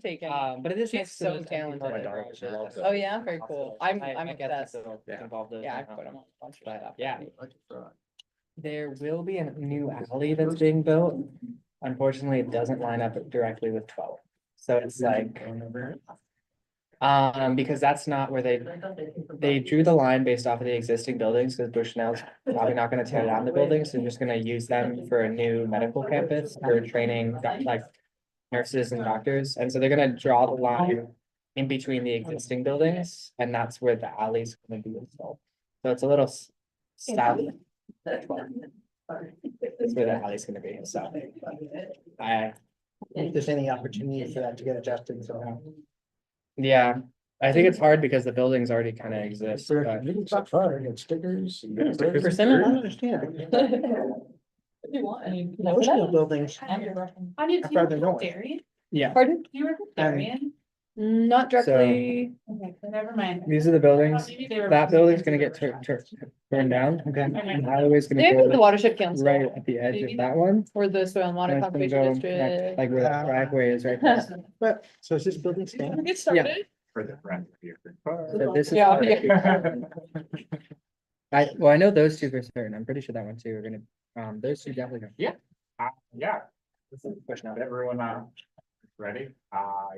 taken. But it is She's nice to so know that empty talented. building My daughter garages loves are it. Oh, yeah, very cool. I'm I get that, obsessed. so get involved in. Yeah, I put them on a bunch of But stuff. yeah, there will be a new alley that's being built. Unfortunately, it doesn't line up directly with 12. So it's like, because that's not where they drew the line based off of the existing buildings, because Bushnell's probably not gonna tear down the buildings, they're just gonna use them for a new medical campus for training, like nurses and doctors, and so they're gonna draw the line in between the existing buildings, and that's where the alley's gonna be installed. So it's a little south. That's where the alley's gonna be, so. If there's any opportunity for that to get adjusted, so. Yeah, I think it's hard because the buildings already kind of exist, but It's not far, get stickers. Stickers. I don't Persimmon. understand. If you want, I mean. Most of the buildings, I need I'd to rather work know with it. Darien. yeah, Pardon? Do you work with Darien? Not directly. Okay, so never mind. these are the buildings. Maybe they were- That building's gonna get turned down, okay. and the highway's gonna Maybe the go watershed council right at the edge of that one. or the soil and water And it's gonna conservation go district. like where the driveway is right there. But, so is this building staying? Get started. For the rent here. So this is. Yeah, I know those two for certain. I'm pretty sure that one too are gonna, those two definitely. Yeah. Pushing out everyone, ready?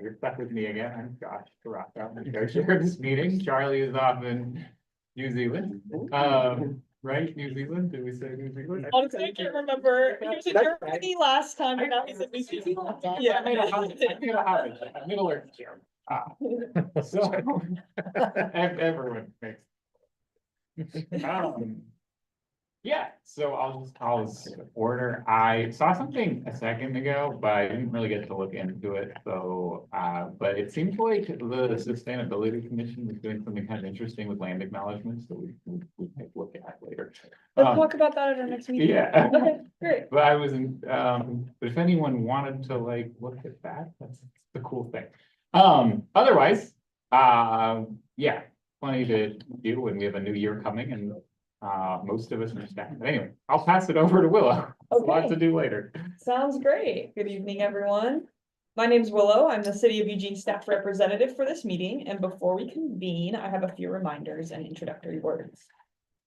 You're stuck with me again. I'm Josh Carrasco. I'm the co-chair of this meeting. Charlie is off in New Zealand. Right? New Zealand? Did we say New Zealand? Honestly, I can't remember. He was in Germany last time and now he's in New Zealand. Yeah, I know. I'm gonna learn German. So everyone makes. Yeah, so I'll just order. I saw something a second ago, but I didn't really get to look into it, so, but it seems like the Sustainability Commission is doing something kind of interesting with land acknowledgements, so we might look at later. Let's talk about that at our next meeting. Yeah. Okay, great. But I wasn't, but if anyone wanted to like look at that, that's the cool thing. Otherwise, yeah, plenty to do when we have a new year coming and most of us are staff. But anyway, I'll pass it over to Willow. There's a lot to do later. Sounds great. Good evening, everyone. My name's Willow. I'm the City of Eugene staff representative for this meeting, and before we convene, I have a few reminders and introductory words.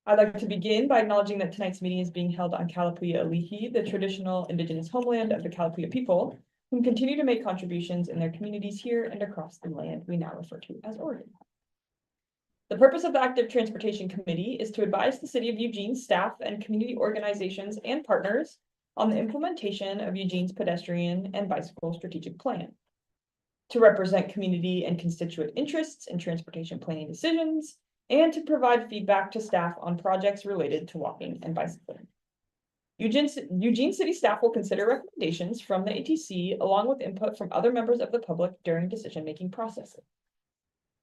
I'd like to begin by acknowledging that tonight's meeting is being held on Kalapuya Alihi, the traditional indigenous homeland of the Kalapuya people, who continue to make contributions in their communities here and across the land we now refer to as Oregon. The purpose of the Active Transportation Committee is to advise the City of Eugene staff and community organizations and partners on the implementation of Eugene's pedestrian and bicycle strategic plan, to represent community and constituent interests in transportation planning decisions, and to provide feedback to staff on projects related to walking and bicycling. Eugene City staff will consider recommendations from the ATC along with input from other members of the public during decision-making processes.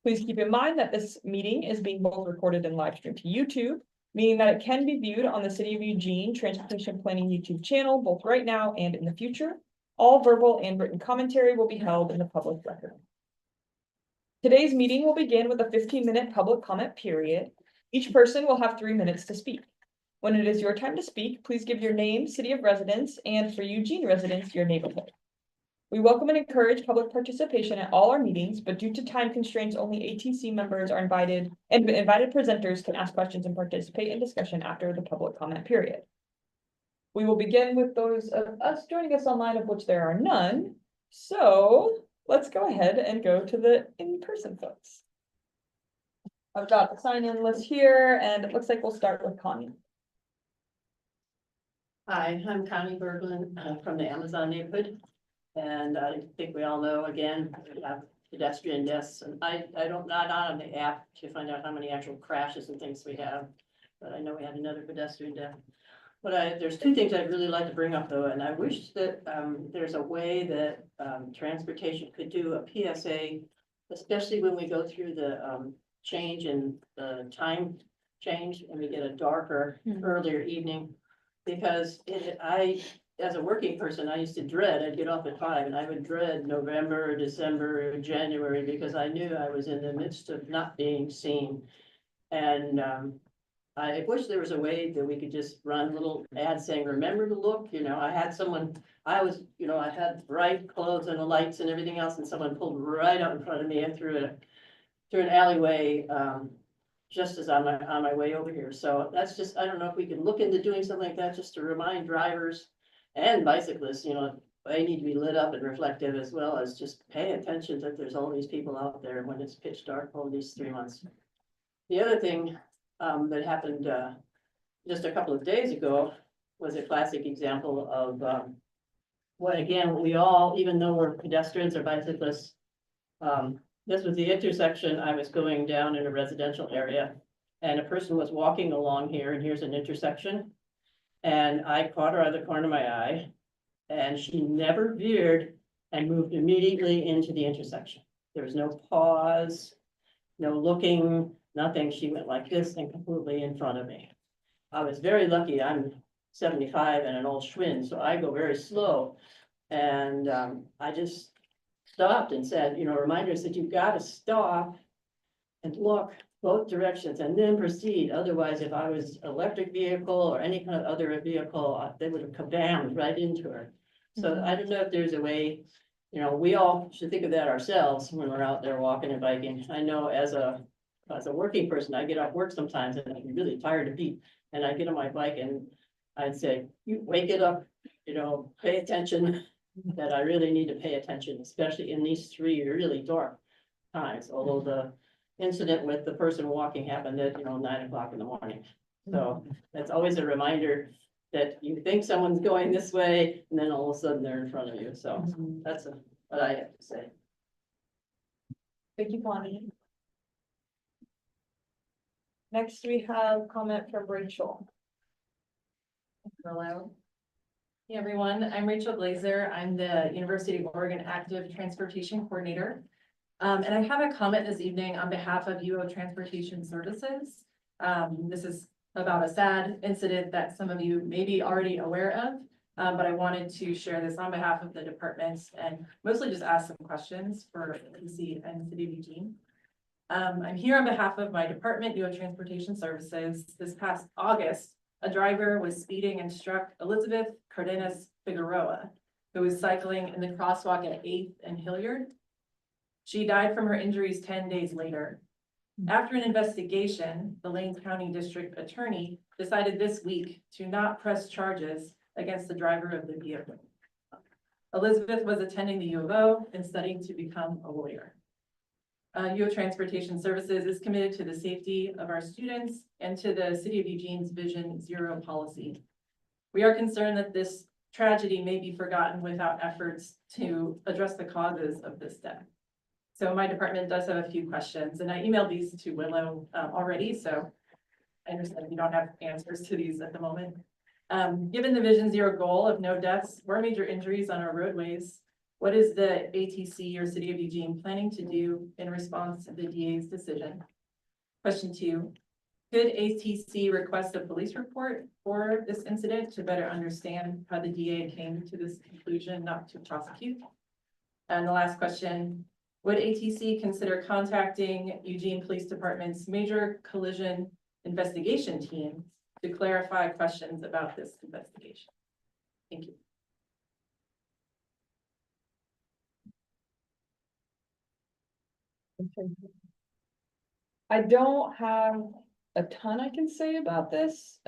Please keep in mind that this meeting is being both recorded and live streamed to YouTube, meaning that it can be viewed on the City of Eugene Transportation Planning YouTube channel, both right now and in the future. All verbal and written commentary will be held in the public record. Today's meeting will begin with a 15-minute public comment period. Each person will have 3 minutes to speak. When it is your time to speak, please give your name, city of residence, and for Eugene residents, your neighborhood. We welcome and encourage public participation at all our meetings, but due to time constraints, only ATC members are invited, and invited presenters can ask questions and participate in discussion after the public comment period. We will begin with those of us joining us online, of which there are none. So let's go ahead and go to the in-person folks. I've got the sign-in list here, and it looks like we'll start with Connie. Hi, I'm Connie Berglund from the Amazon neighborhood. And I think we all know, again, we have pedestrian deaths, and I don't, not on the app to find out how many actual crashes and things we have. But I know we had another pedestrian death. But there's 2 things I'd really like to bring up though, and I wish that there's a way that transportation could do a PSA, especially when we go through the change in the time change and we get a darker, earlier evening. Because as a working person, I used to dread, I'd get off at 5 and I would dread November, December, January, because I knew I was in the midst of not being seen. And I wish there was a way that we could just run little ads saying, remember to look, you know, I had someone, I was, you know, I had bright clothes and the lights and everything else, and someone pulled right out in front of me and through an alleyway, just as on my way over here. So that's just, I don't know if we can look into doing something like that, just to remind drivers and bicyclists, you know, they need to be lit up and reflective, as well as just pay attention that there's all these people out there when it's pitch dark over these 3 months. The other thing that happened just a couple of days ago was a classic example of what, again, we all, even though we're pedestrians or bicyclists, this was the intersection. I was going down in a residential area, and a person was walking along here, and here's an intersection. And I caught her out of the corner of my eye, and she never veered and moved immediately into the intersection. There was no pause, no looking, nothing. She went like this and completely in front of me. I was very lucky. I'm 75 and an old Schwinn, so I go very slow. And I just stopped and said, you know, reminders that you've got to stop and look both directions and then proceed. Otherwise, if I was electric vehicle or any kind of other vehicle, they would have kabammed right into her. So I don't know if there's a way, you know, we all should think of that ourselves when we're out there walking and biking. I know as a working person, I get off work sometimes and I'm really tired of beat, and I get on my bike and I'd say, you wake it up, you know, pay attention, that I really need to pay attention, especially in these 3 really dark times, although the incident with the person walking happened at, you know, 9 o'clock in the morning. So that's always a reminder that you think someone's going this way, and then all of a sudden they're in front of you. So that's what I have to say. Thank you, Connie. Next, we have comment from Rachel. Hello. Hey, everyone. I'm Rachel Glazer. I'm the University of Oregon Active Transportation Coordinator. And I have a comment this evening on behalf of UO Transportation Services. This is about a sad incident that some of you may be already aware of, but I wanted to share this on behalf of the departments and mostly just ask some questions for PC and City of Eugene. I'm here on behalf of my department, UO Transportation Services. This past August, a driver was speeding and struck Elizabeth Cardenas Figueroa, who was cycling in the crosswalk at 8th and Hilliard. She died from her injuries 10 days later. After an investigation, the Lane County District Attorney decided this week to not press charges against the driver of the vehicle. Elizabeth was attending the U of O and studying to become a lawyer. UO Transportation Services is committed to the safety of our students and to the City of Eugene's Vision Zero policy. We are concerned that this tragedy may be forgotten without efforts to address the causes of this death. So my department does have a few questions, and I emailed these to Willow already, so I understand you don't have answers to these at the moment. Given the Vision Zero goal of no deaths or major injuries on our roadways, what is the ATC or City of Eugene planning to do in response to the DA's decision? Question 2, could ATC request a police report for this incident to better understand how the DA came to this conclusion not to prosecute? And the last question, would ATC consider contacting Eugene Police Department's major collision investigation team to clarify questions about this investigation? Thank you. I don't have a ton I can say about this.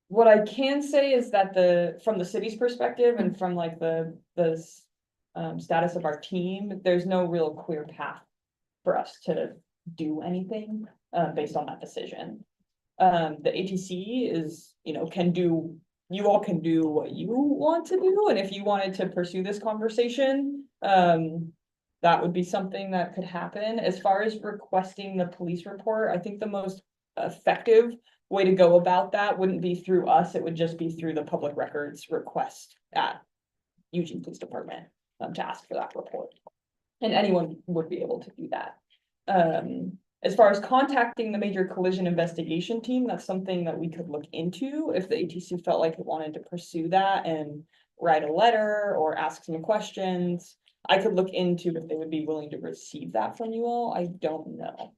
What I can say is that from the city's perspective and from like the status of our team, there's no real clear path for us to do anything based on that decision. The ATC is, you know, you all can do what you want to do, and if you wanted to pursue this conversation, that would be something that could happen. As far as requesting the police report, I think the most effective way to go about that wouldn't be through us, it would just be through the public records request at Eugene Police Department to ask for that report. And anyone would be able to do that. As far as contacting the major collision investigation team, that's something that we could look into if the ATC felt like it wanted to pursue that and write a letter or ask some questions. I could look into if they would be willing to receive that from you all. I don't know.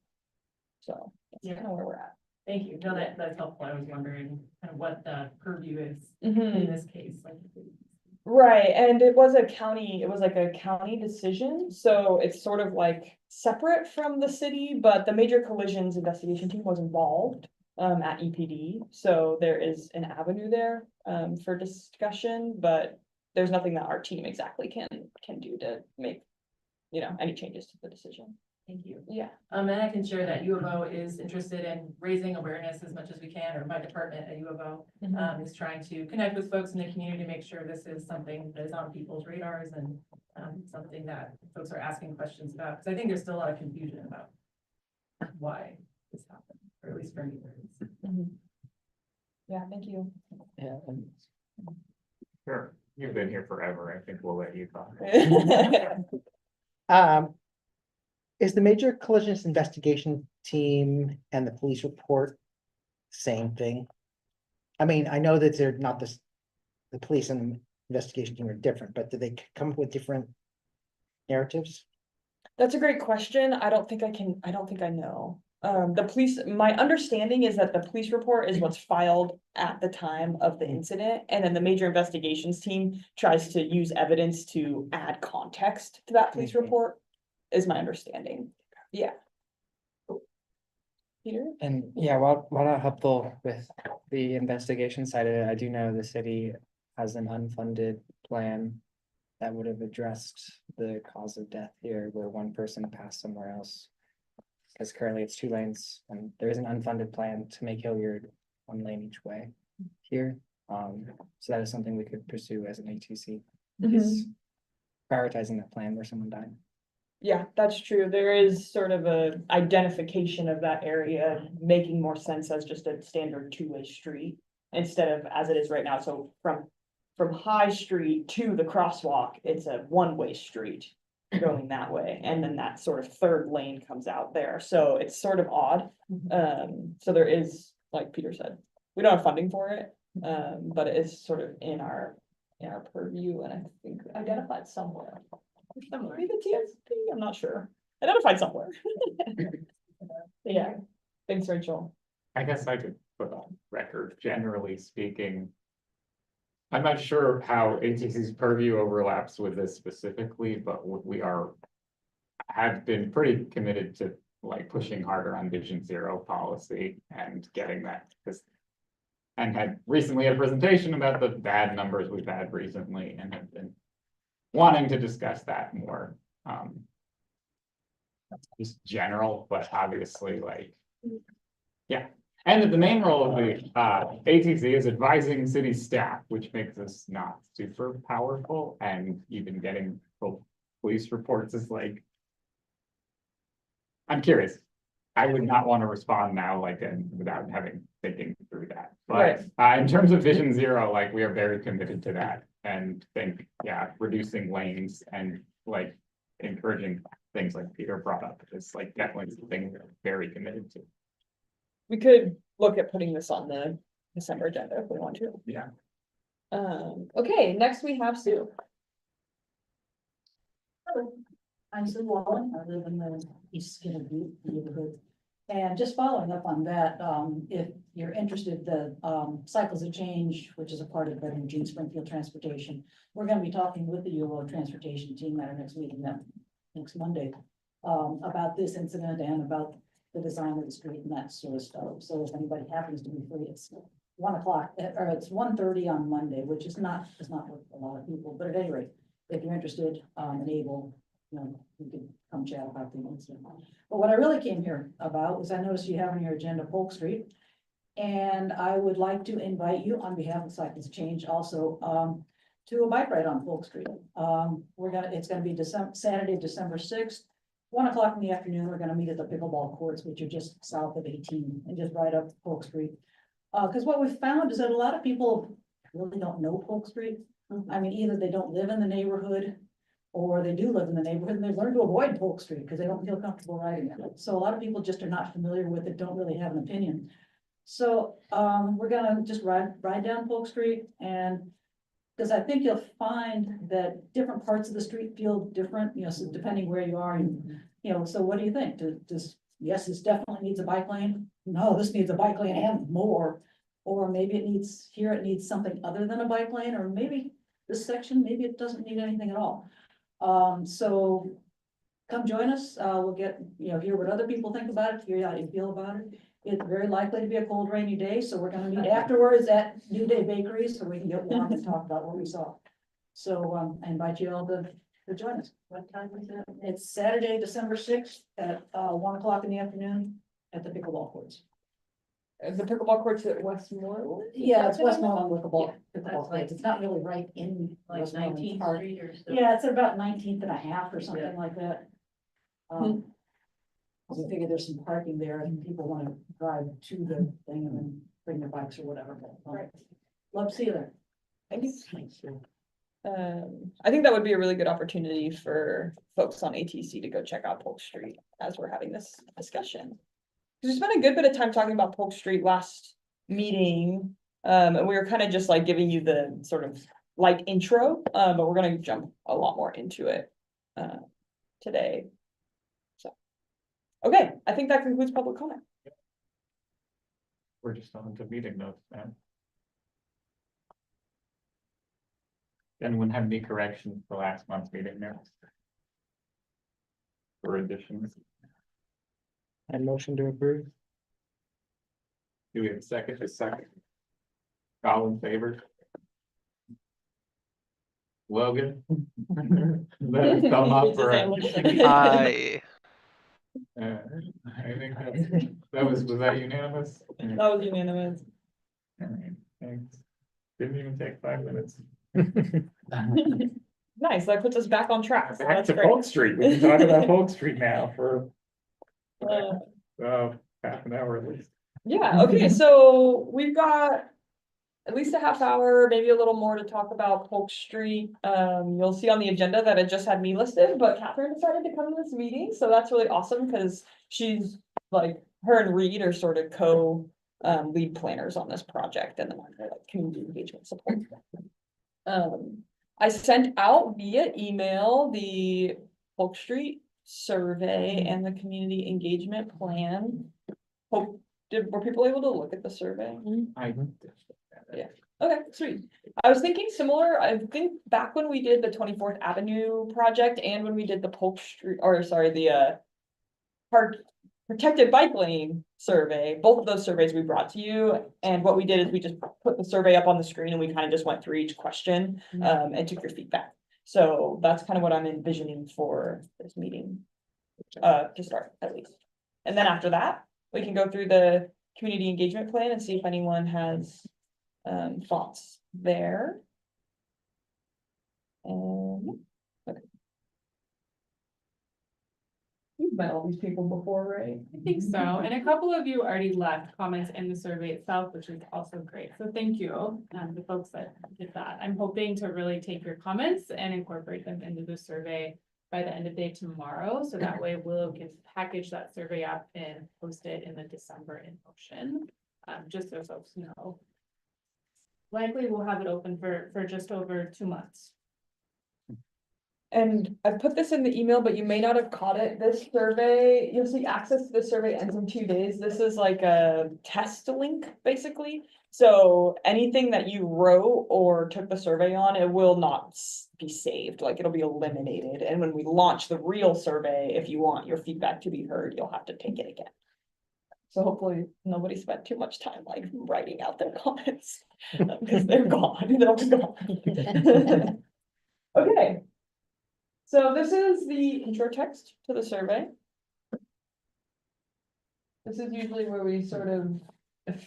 So that's kind of where we're at. Thank you. No, that's helpful. I was wondering kind of what the purview is Mhm. in this case, like. Right, and it was like a county decision, so it's sort of like separate from the city, but the major collisions investigation team was involved. At EPD, so there is an avenue there, for discussion, but there's nothing that our team exactly can do to make. Any changes to the decision. Thank you. Yeah. And I can share that U of O is interested in raising awareness as much as we can, or my department at U of O. Is trying to connect with folks in the community to make sure this is something that is on people's radars and something that folks are asking questions about. Because I think there's still a lot of confusion about why this happened, or at least for me. there is. Mhm. Yeah, thank you. Yeah, and Sure, you've been here forever. I think we'll let you talk. Is the major collisions investigation team and the police report same thing? I mean, I know that they're not the police and investigation team are different, but do they come up with different narratives? That's a great question. I don't think I know. The police, my understanding is that the police report is what's filed at the time of the incident, and then the major investigations team tries to use evidence to add context to that police Mhm. report, is my understanding. Yeah. Peter? And yeah, while not helpful with the investigation side of it, I do know the city has an unfunded plan that would have addressed the cause of death here where one person passed somewhere else. Because currently it's 2 lanes and there is an unfunded plan to make Hilliard 1 lane each way here. So that is something we could pursue as an ATC. Is prioritizing that plan where someone died. Yeah, that's true. There is sort of a identification of that area making more sense as just a standard 2-way street. Instead of as it is right now, so from High Street to the crosswalk, it's a 1-way street. Going that way, and then that sort of 3rd lane comes out there, so it's sort of odd. So there is, like Peter said, we don't have funding for it. But it is sort of in our purview, and I think identified somewhere. Maybe the TSP, I'm not sure, identified somewhere. Yeah, thanks, Rachel. I guess I could put on record, generally speaking. I'm not sure how ATC's purview overlaps with this specifically, but we have been pretty committed to like pushing harder on Vision Zero policy and getting that. And had recently a presentation about the bad numbers we've had recently and have been wanting to discuss that more. Just general, but obviously like, yeah. And the main role of the ATC is advising city staff, which makes us not super powerful, and even getting police reports is like. I'm curious. I would not want to respond now without thinking through that. But in terms of Vision Zero, like we are very committed to that and think, yeah, reducing lanes and like encouraging things like Peter brought up is like definitely something we're very committed to. We could look at putting this on the December agenda if we want to. Yeah. Okay, next we have Sue. I'm Sue Wallen. I live in the East Skinner neighborhood. And just following up on that, if you're interested, the Cycles of Change, which is a part of the Eugene Springfield Transportation, we're going to be talking with the U of O transportation team at our next meeting next Monday about this incident and about the design of the street and that sort of stuff. So if anybody happens to be free, it's 1 o'clock or it's 1:30 on Monday, which is not with a lot of people, but at any rate, if you're interested and able, you can come chat about the incident. But what I really came here about was I noticed you have on your agenda Polk Street. And I would like to invite you on behalf of Cycles Change also to a bike ride on Polk Street. It's gonna be Saturday, December 6th, 1 o'clock in the afternoon. We're gonna meet at the pickleball courts, which are just south of 18, and just ride up Polk Street. Because what we've found is that a lot of people really don't know Polk Street. I mean, either they don't live in the neighborhood or they do live in the neighborhood and they've learned to avoid Polk Street because they don't feel comfortable riding it. So a lot of people just are not familiar with it, don't really have an opinion. So we're gonna just ride down Polk Street, and because I think you'll find that different parts of the street feel different, so depending where you are, and so what do you think? Does yes, this definitely needs a bike lane. No, this needs a bike lane and more. Or maybe it needs, here it needs something other than a bike lane, or maybe this section, maybe it doesn't need anything at all. So come join us. We'll get, hear what other people think about it, hear how you feel about it. It's very likely to be a cold, rainy day, so we're gonna meet afterwards at New Day Bakery, so we can get warm and talk about what we saw. So, I invite you all to join us. What time is it? It's Saturday, December 6th at 1 o'clock in the afternoon at the pickleball courts. The pickleball courts at Westmoreland? Yeah, it's Is that Westmoreland pickleball. That's Pickleball like- courts. It's not really right in Like Westmoreland 19th Park. Street or so? Yeah, it's about 19th and a half or Yeah. something like that. Hmm. We figure there's some parking there and people want to drive to the thing and then bring their bikes or whatever. Right. Love to see you there. Thank you. I think that would be a really good opportunity for folks on ATC to go check out Polk Street as we're having this discussion. 'Cause we spent a good bit of time talking about Polk Street last meeting, and we were kind of just like giving you the sort of light intro, but we're gonna jump a lot more into it, today. So, okay, I think that concludes public comment. We're just on to meeting notes now. Anyone have any corrections for last month's meeting notes? Or additions? I motion to approve. Do we have a second? A second. All in favor? Logan? Let us thumb up for it. Hi. I think was that unanimous? That was unanimous. All right, thanks. Didn't even take 5 minutes. Nice, that puts us back on track, so Back that's to great. Polk Street. We can talk about Polk Street now for Uh, half an hour at least. Yeah, okay, so we've got at least a half hour, maybe a little more to talk about Polk Street. You'll see on the agenda that it just had me listed, but Catherine decided to come to this meeting, so that's really awesome because she's like, her and Reed are sort of lead planners on this project and then like community engagement support. I sent out via email the Polk Street survey and the community engagement plan. Were people able to look at the survey? Yeah. Okay, sweet. I was thinking similar, I think back when we did the 24th Avenue project and when we did the Polk Street, or sorry, the park protected bike lane survey, both of those surveys we brought to you. And what we did is we just put the survey up on the screen and we kind of just went through each question and took your feedback. So that's kind of what I'm envisioning for this meeting, to start at least. And then after that, we can go through the community engagement plan and see if anyone has thoughts there. Okay. You've met all these people before, right? I think so, and a couple of you already left comments in the survey itself, which is also great, so thank you, the folks that did that. I'm hoping to really take your comments and incorporate them into the survey by the end of day tomorrow, so that way we'll can package that survey up and post it in the December in motion, just so folks know. Likely we'll have it open for just over 2 months. And I put this in the email, but you may not have caught it. This survey, you'll see access to the survey ends in 2 days. This is like a test link, basically. So anything that you wrote or took the survey on, it will not be saved, like it'll be eliminated. And when we launch the real survey, if you want your feedback to be heard, you'll have to take it again. So hopefully nobody spent too much time like writing out their comments because they're gone, they'll be gone. Okay. So this is the intro text to the survey. This is usually where we sort of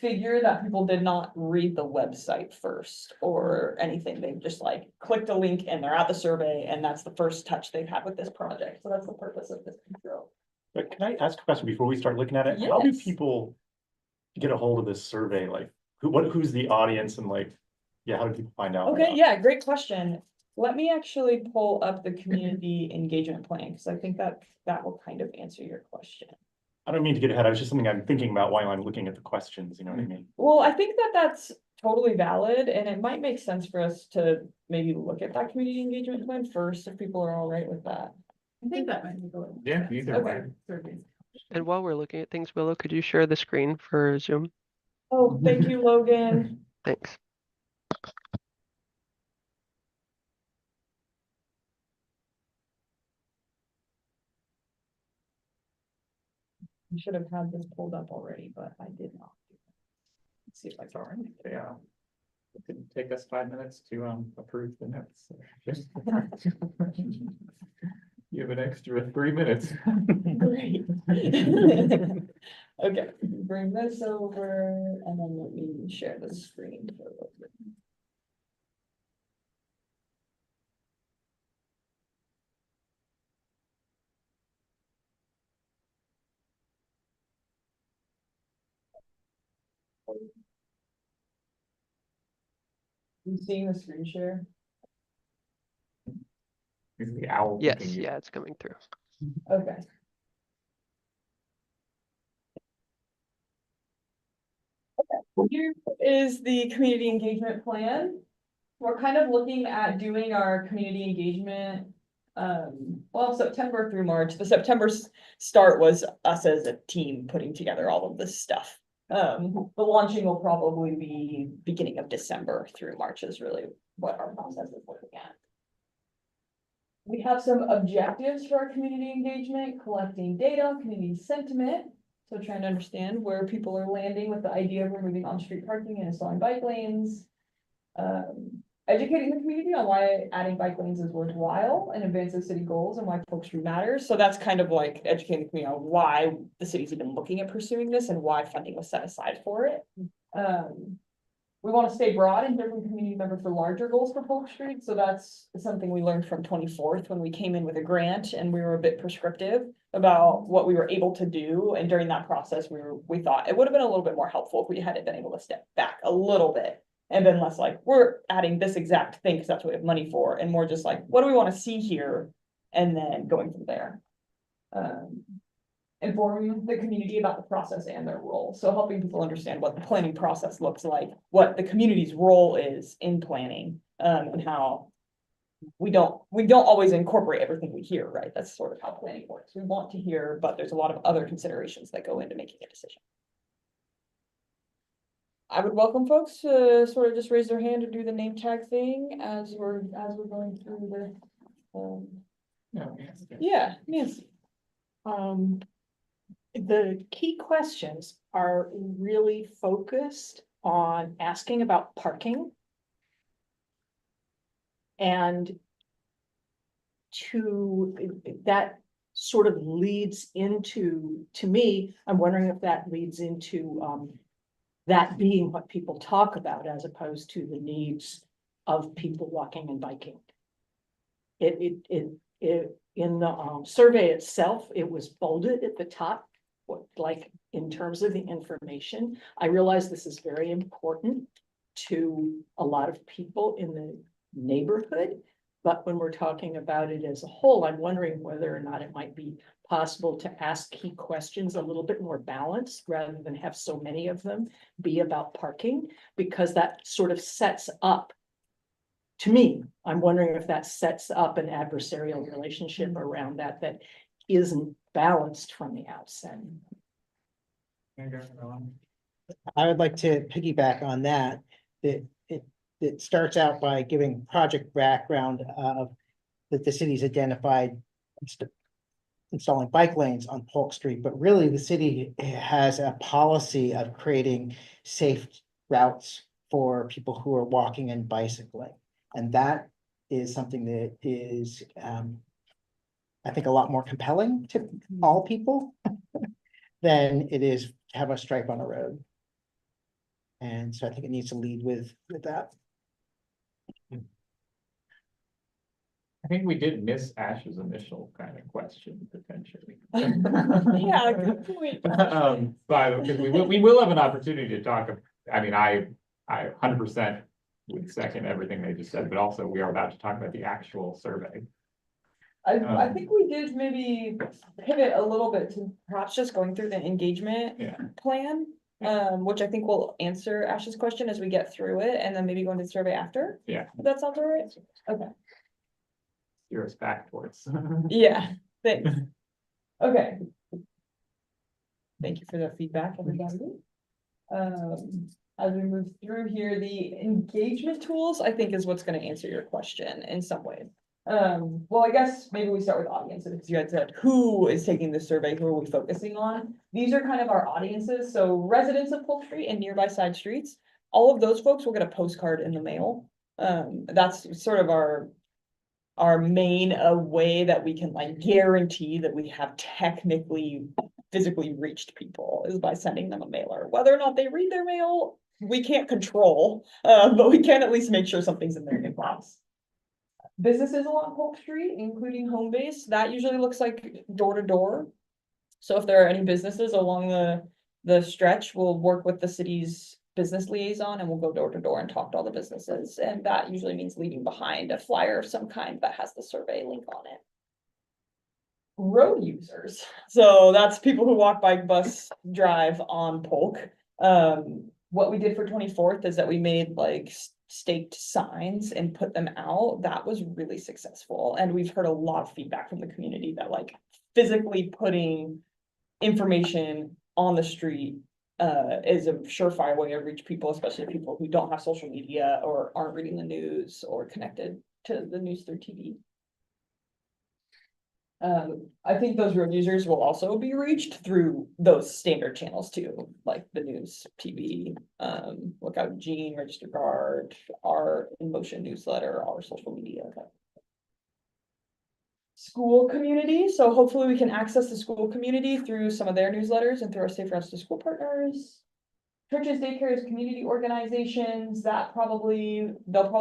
figure that people did not read the website first or anything. They've just like clicked a link and they're at the survey and that's the first touch they've had with this project. So that's the purpose of this intro. But can I ask a question before we start looking at it? How do Yes. people get a hold of this survey? Like, who's the audience and like, yeah, how do people find out? Okay, yeah, great question. Let me actually pull up the community engagement plan because I think that will kind of answer your question. I don't mean to get ahead. I was just something I'm thinking about while I'm looking at the questions, you know what I mean? Well, I think that that's totally valid and it might make sense for us to maybe look at that community engagement plan first if people are all right with that. I think that might be good. Yeah, either way. Surveys. And while we're looking at things, Willow, could you share the screen for Zoom? Oh, thank you, Logan. Thanks. I should have had this pulled up already, but I did not. Let's see if I Sorry, can. yeah. It didn't take us 5 minutes to approve the notes. You have an extra 3 minutes. Great. Okay, bring this over and then let me share the screen. for Logan. You seeing the screen share? Is the owl? Yes, picking you? yeah, it's coming through. Okay. Here is the community engagement plan. We're kind of looking at doing our community engagement. Well, September through March. The September start was us as a team putting together all of this stuff. The launching will probably be beginning of December through March is really what our process is looking at. We have some objectives for our community engagement, collecting data, community sentiment. So trying to understand where people are landing with the idea of removing on-street parking and installing bike lanes. Educating the community on why adding bike lanes is worthwhile and advances city goals and why Polk Street matters. So that's kind of like educating the community on why the city's even looking at pursuing this and why funding was set aside for it. We want to stay broad and hear from community members for larger goals for Polk Street. So that's something we learned from 24th when we came in with a grant and we were a bit prescriptive about what we were able to do. And during that process, we thought it would have been a little bit more helpful if we had been able to step back a little bit and been less like, we're adding this exact thing because that's what we have money for, and more just like, what do we want to see here? And then going from there. Inform the community about the process and their role. So helping people understand what the planning process looks like, what the community's role is in planning, and how we don't always incorporate everything we hear, right? That's sort of how planning works. We want to hear, but there's a lot of other considerations that go into making a decision. I would welcome folks to sort of just raise their hand or do the name tag thing as we're going through the. No, yes, yes. Yeah, Nancy. The key questions are really focused on asking about parking. And that sort of leads into, to me, I'm wondering if that leads into that being what people talk about as opposed to the needs of people walking and biking. In the survey itself, it was bolded at the top, like in terms of the information. I realize this is very important to a lot of people in the neighborhood, but when we're talking about it as a whole, I'm wondering whether or not it might be possible to ask key questions a little bit more balanced rather than have so many of them be about parking, because that sort of sets up, to me, I'm wondering if that sets up an adversarial relationship around that isn't balanced from the outset. I would like to piggyback on that. It starts out by giving project background of that the city's identified installing bike lanes on Polk Street, but really the city has a policy of creating safe routes for people who are walking and bicycling. And that is something that is, I think, a lot more compelling to all people than it is to have a stripe on a road. And so I think it needs to lead with that. I think we did miss Ash's initial kind of question potentially. Yeah, good point. But because we will have an opportunity to talk. I mean, I 100% would second everything they just said, but also we are about to talk about the actual survey. I think we did maybe pivot a little bit to perhaps just going through the engagement plan, which I think will answer Ash's question as we get through it, and then maybe go into the survey after. Yeah. If that sounds all right? Okay. Steer us back towards. Yeah, thanks. Okay. Thank you for the feedback, everybody. As we move through here, the engagement tools, I think, is what's gonna answer your question in some ways. Well, I guess maybe we start with audiences, because you had said, who is taking this survey, who are we focusing on? These are kind of our audiences, so residents of Polk Street and nearby side streets, all of those folks will get a postcard in the mail. That's sort of our main way that we can like guarantee that we have technically physically reached people is by sending them a mailer. Whether or not they read their mail, we can't control, but we can at least make sure something's in their inbox. Businesses along Polk Street, including Homebase, that usually looks like door to door. So if there are any businesses along the stretch, we'll work with the city's business liaison and we'll go door to door and talk to all the businesses. And that usually means leaving behind a flyer of some kind that has the survey link on it. Road users, so that's people who walk, bike, bus, drive on Polk. What we did for 24th is that we made like staked signs and put them out. That was really successful, and we've heard a lot of feedback from the community that like physically putting information on the street is a surefire way to reach people, especially people who don't have social media or aren't reading the news or connected to the news through TV. I think those road users will also be reached through those standard channels too, like the news, TV, Lookout Gene, Register Guard, our In Motion newsletter, our social media. School community, so hopefully we can access the school community through some of their newsletters and through our Safe Routes to School partners. Churches, daycares, community organizations, they'll probably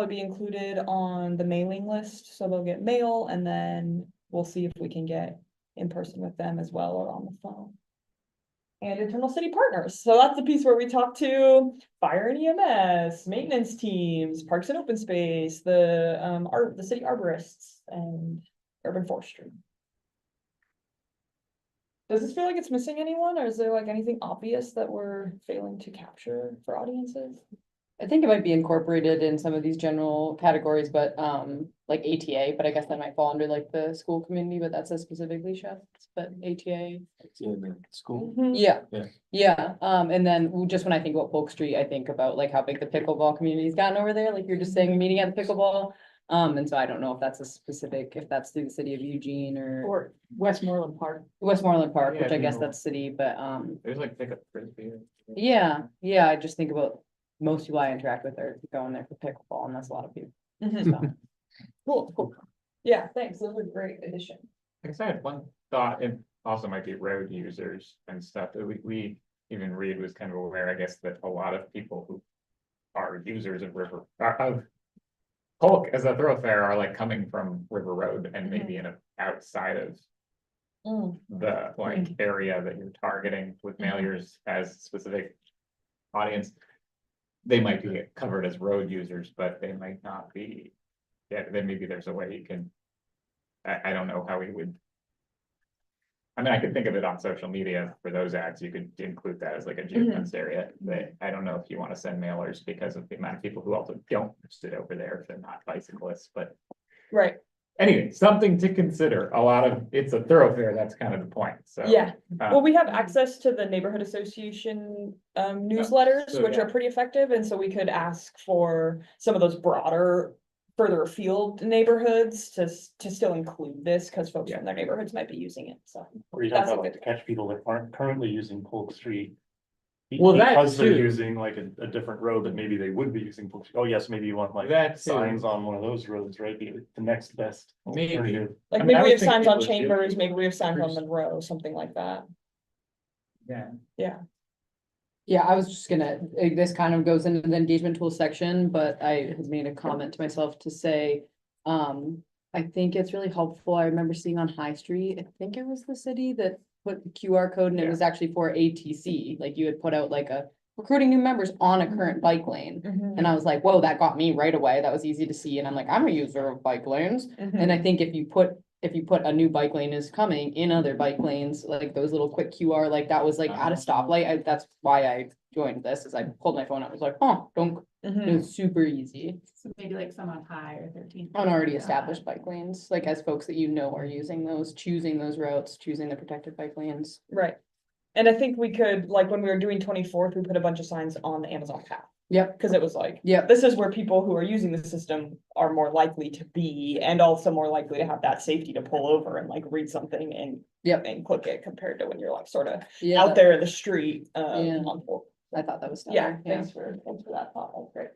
be included on the mailing list, so they'll get mail, and then we'll see if we can get in person with them as well or on the phone. And internal city partners, so that's the piece where we talk to fire and EMS, maintenance teams, parks and open space, the city arborists, and urban forestry. Does this feel like it's missing anyone, or is there like anything obvious that we're failing to capture for audiences? I think it might be incorporated in some of these general categories, but like ATA, but I guess that might fall under like the school community, but that says specifically chefs, but ATA. In the school. Yeah. Yeah. Yeah, and then just when I think about Polk Street, I think about like how big the pickleball community's gotten over there, like you're just saying, meeting at the pickleball. And so I don't know if that's a specific, if that's through the city of Eugene or Westmoreland Park. Westmoreland Park, Yeah, which I guess no. that's city, but There's like pick up frisbee. yeah, I just think about most people I interact with are going there for pickleball, and that's a lot of people. So. Cool. Yeah, thanks, those are great addition. I guess I had one thought, it also might be road users and stuff, that we even Reed was kind of aware, I guess, that a lot of people who are users of of Polk as a thoroughfare are like coming from River Road and maybe in a outside of the like area that you're targeting with mailers as specific audience. They might be covered as road users, but they might not be. Yeah, then maybe there's a way you can. I don't know how we would. I mean, I could think of it on social media for those ads. You could include that as like a geofenced area, but I don't know if you want to send mailers because of the amount of people who also don't sit over there if they're not bicyclists, but. Right. Anyway, something to consider. It's a thoroughfare. That's kind of the point. So. Yeah, well, we have access to the neighborhood association newsletters, so, which yeah. are pretty effective, and so we could ask for some of those broader, further afield neighborhoods to still include this, because folks from their neighborhoods might be using it, so. Or you That's talk a about like to catch people that aren't currently using Polk Street. Well, that Because they're too. using like a different road that maybe they would be using Polk Street. Oh, yes, maybe you want like That too. signs on one of those roads, right? Be the next best. Maybe. alternative. Like I mean, maybe I we would have think signs on people should Chambers, be maybe we have signs on first. Monroe, something like that. Yeah. Yeah, I was just gonna, this kind of goes into the engagement tool section, but I had made a comment to myself to say, I think it's really helpful. I remember seeing on High Street, I think it was the city that put the QR code and it Yeah. was actually for ATC, like you had put out like a recruiting new members on a current bike lane. And I was like, whoa, that got me right away. That was easy to see. And I'm like, I'm a user of bike lanes. And I think if you put a new bike lane is coming in other bike lanes, like those little quick QR, like that was like at a stoplight. That's why I joined this, is I pulled my phone out, I was like, it was super easy So maybe like some on High or 13th. on already established bike lanes, like as folks that you know are using those, choosing those routes, choosing the protected bike lanes. Right. And I think we could, like, when we were doing 24th, we put a bunch of signs on the Amazon path. Yep. Cause it was like, Yep. this is where people who are using the system are more likely to be, and also more likely to have that safety to pull over and like read something and. Yep. And click it compared to when you're like sort of Yeah, out there in the street, Yeah. on full. I thought that was. Yeah, stellar, thanks for that thought, that's great.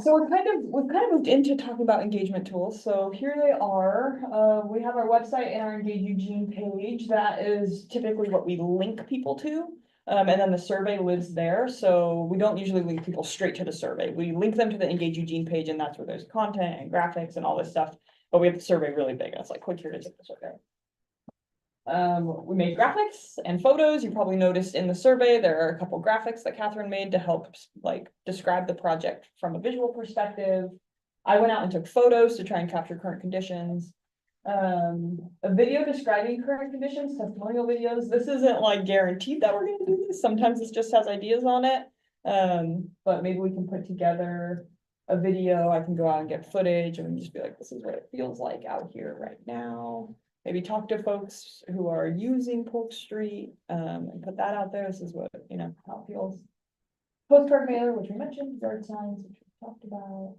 So we've kind of moved into talking about engagement tools, so here they are. We have our website and our Engage Eugene page, that is typically what we link people to. And then the survey lives there, so we don't usually link people straight to the survey. We link them to the Engage Eugene page, and that's where there's content and graphics and all this stuff. But we have the survey really big, and it's like, click here to take the survey. We made graphics and photos. You probably noticed in the survey, there are a couple graphics that Catherine made to help like describe the project from a visual perspective. I went out and took photos to try and capture current conditions. A video describing current conditions, testimonial videos. This isn't like guaranteed that we're gonna do this. Sometimes it just has ideas on it. But maybe we can put together a video. I can go out and get footage and just be like, this is what it feels like out here right now. Maybe talk to folks who are using Polk Street, and put that out there. This is what, you know, how it feels. Postcard mailer, which we mentioned, yard signs, which we talked about.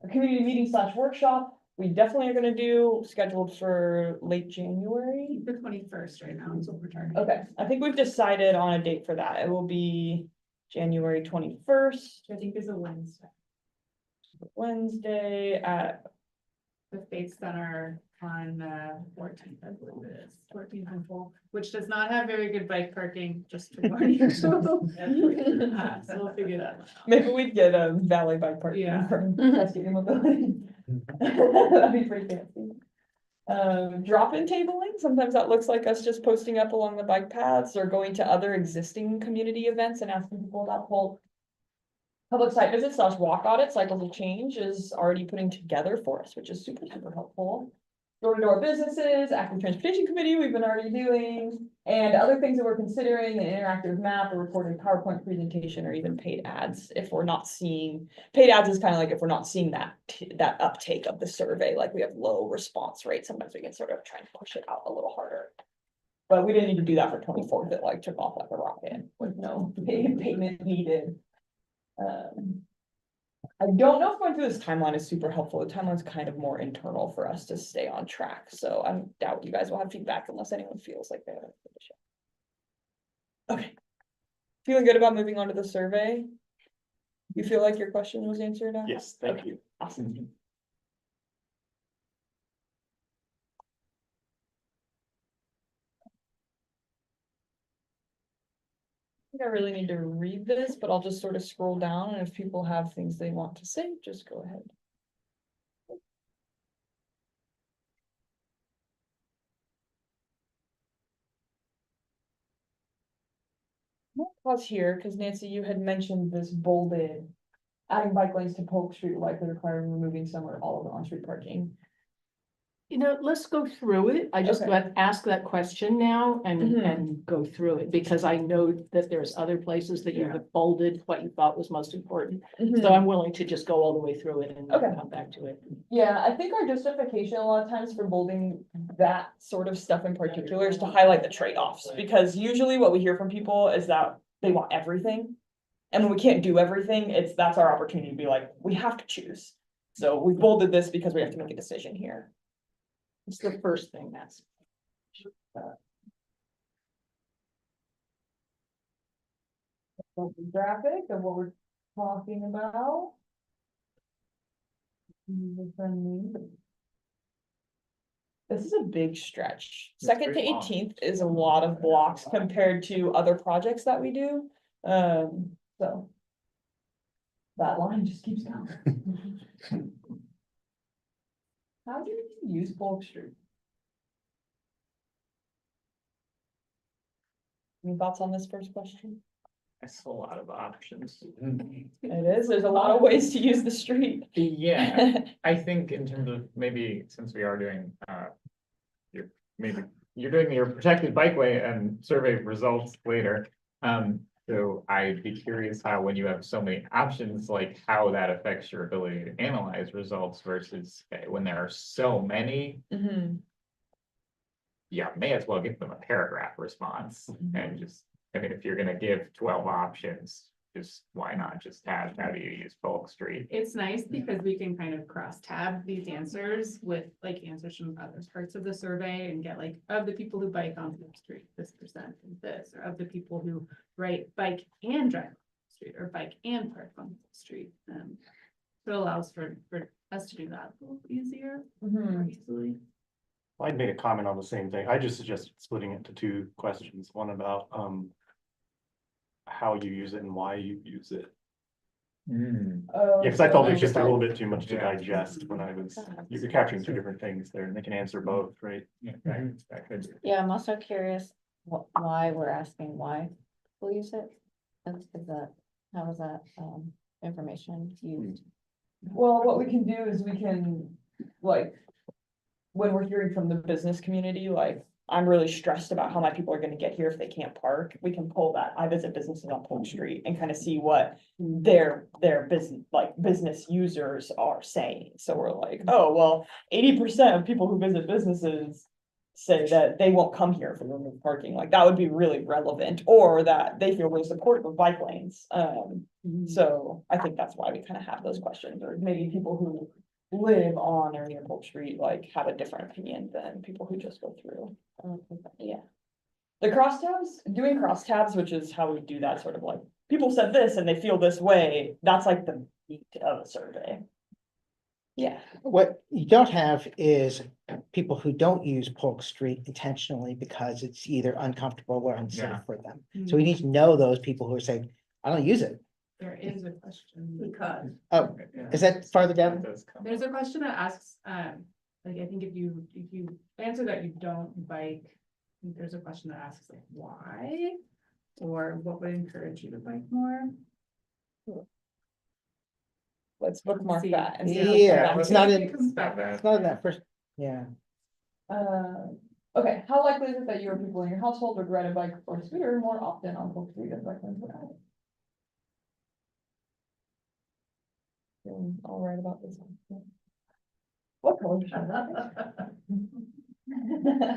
A community meeting / workshop, we definitely are gonna do, scheduled for late January. The 21st right now is what we're targeting. Okay, I think we've decided on a date for that. It will be January 21st, I think is a Wednesday at, the Faith Center on 14th, I believe it is, 14th and full, which does not have very good bike parking, just to warn you. So we'll figure that out. maybe we'd get a valet bike park. Yeah. From Cascade Mobility. That'd be pretty fancy. Drop-in tabling, sometimes that looks like us just posting up along the bike paths or going to other existing community events and asking people about Polk. Public site visits / walk audit, Cycles of Change is already putting together for us, which is super helpful. Door-to-door businesses, active transportation committee, we've been already doing, and other things that we're considering, an interactive map, a recorded PowerPoint presentation, or even paid ads. If we're not seeing, paid ads is kind of like if we're not seeing that uptake of the survey, like we have low response rate, sometimes we can sort of try and push it out a little harder. But we didn't need to do that for 24th, it like took off like a rocket with no payment needed. I don't know if going through this timeline is super helpful. The timeline's kind of more internal for us to stay on track, so I doubt you guys will have feedback unless anyone feels like they have. Okay. Feeling good about moving on to the survey? You feel like your question was answered now? Yes, thank you. Awesome. I think I really need to read this, but I'll just sort of scroll down, and if people have things they want to say, just go ahead. I'll pause here, because Nancy, you had mentioned this bolded, adding bike lanes to Polk Street will likely require removing some or all of the on-street parking. You know, let's go through it. I just Okay. let ask that question now and Mhm. go through it, because I know that there's other places that you have bolded what you thought was most important. So I'm willing to just go all the way through it and Okay. come back to it. Yeah, I think our justification a lot of times for bolding that sort of stuff in particular is to highlight the trade-offs, because usually what we hear from people is that they want everything. And when we can't do everything, that's our opportunity to be like, we have to choose. So we bolded this because we have to make a decision here. It's the first thing that's. Graphic of what we're talking about. This is a big stretch. It's 2nd to pretty long. 18th is a lot of blocks compared to other projects that we do. So. That line just keeps going. How do you use Polk Street? Any thoughts on this first question? That's a lot of options. It is, there's a lot of ways to use the street. Yeah, I think in terms of maybe since we are doing, you're doing your protected bikeway and survey results later. So I'd be curious how, when you have so many options, like how that affects your ability to analyze results versus when there are so many. yeah, may as well give them a paragraph response and just, I mean, if you're gonna give 12 options, just why not just have, how do you use Polk Street? It's nice because we can kind of cross tab these answers with like answers from other parts of the survey and get like, of the people who bike on the street, this percent is this, or of the people who bike and drive on the street, or bike and park on the street. So it allows for us to do that a little easier, more easily. I'd make a comment on the same thing. I just suggested splitting it to two questions, one about, how you use it and why you use it. Yeah, because I felt it was just a little bit too much to Yeah. digest when I was, you're capturing two different things there and they can answer both, right? Yeah, that could be. Yeah, I'm also curious why we're asking why people use it. How is that, information used? Well, what we can do is we can, like, when we're hearing from the business community, like, I'm really stressed about how my people are gonna get here if they can't park. We can pull that, I visit businesses on Polk Street and kind of see what their business users are saying. So we're like, oh, well, 80% of people who visit businesses say that they won't come here for remote parking. Like, that would be really relevant, or that they feel really supportive of bike lanes. So I think that's why we kind of have those questions, or maybe people who live on or near Polk Street, like, have a different opinion than people who just go through. Yeah. The crosstabs, doing crosstabs, which is how we do that, sort of like, people said this and they feel this way, that's like the meat of a survey. Yeah. What you don't have is people who don't use Polk Street intentionally because it's either uncomfortable or unsafe Yeah. for them. So we need to know those people who are saying, I don't use it. There is a question. Because. Oh, Yeah. is that farther down? That does come There's a question that asks, like, I think if you answer that you don't bike, I think there's a question that asks like, why? Or what would encourage you to bike more? Let's bookmark See. that. And see Yeah. if we come Yeah, back it's to not it. in, Comes back. it's not in that first, yeah. Okay, how likely is it that you or people in your household would ride a bike or scooter more often on Polk Street as bike lanes would have? Feeling all right about this one. What color should I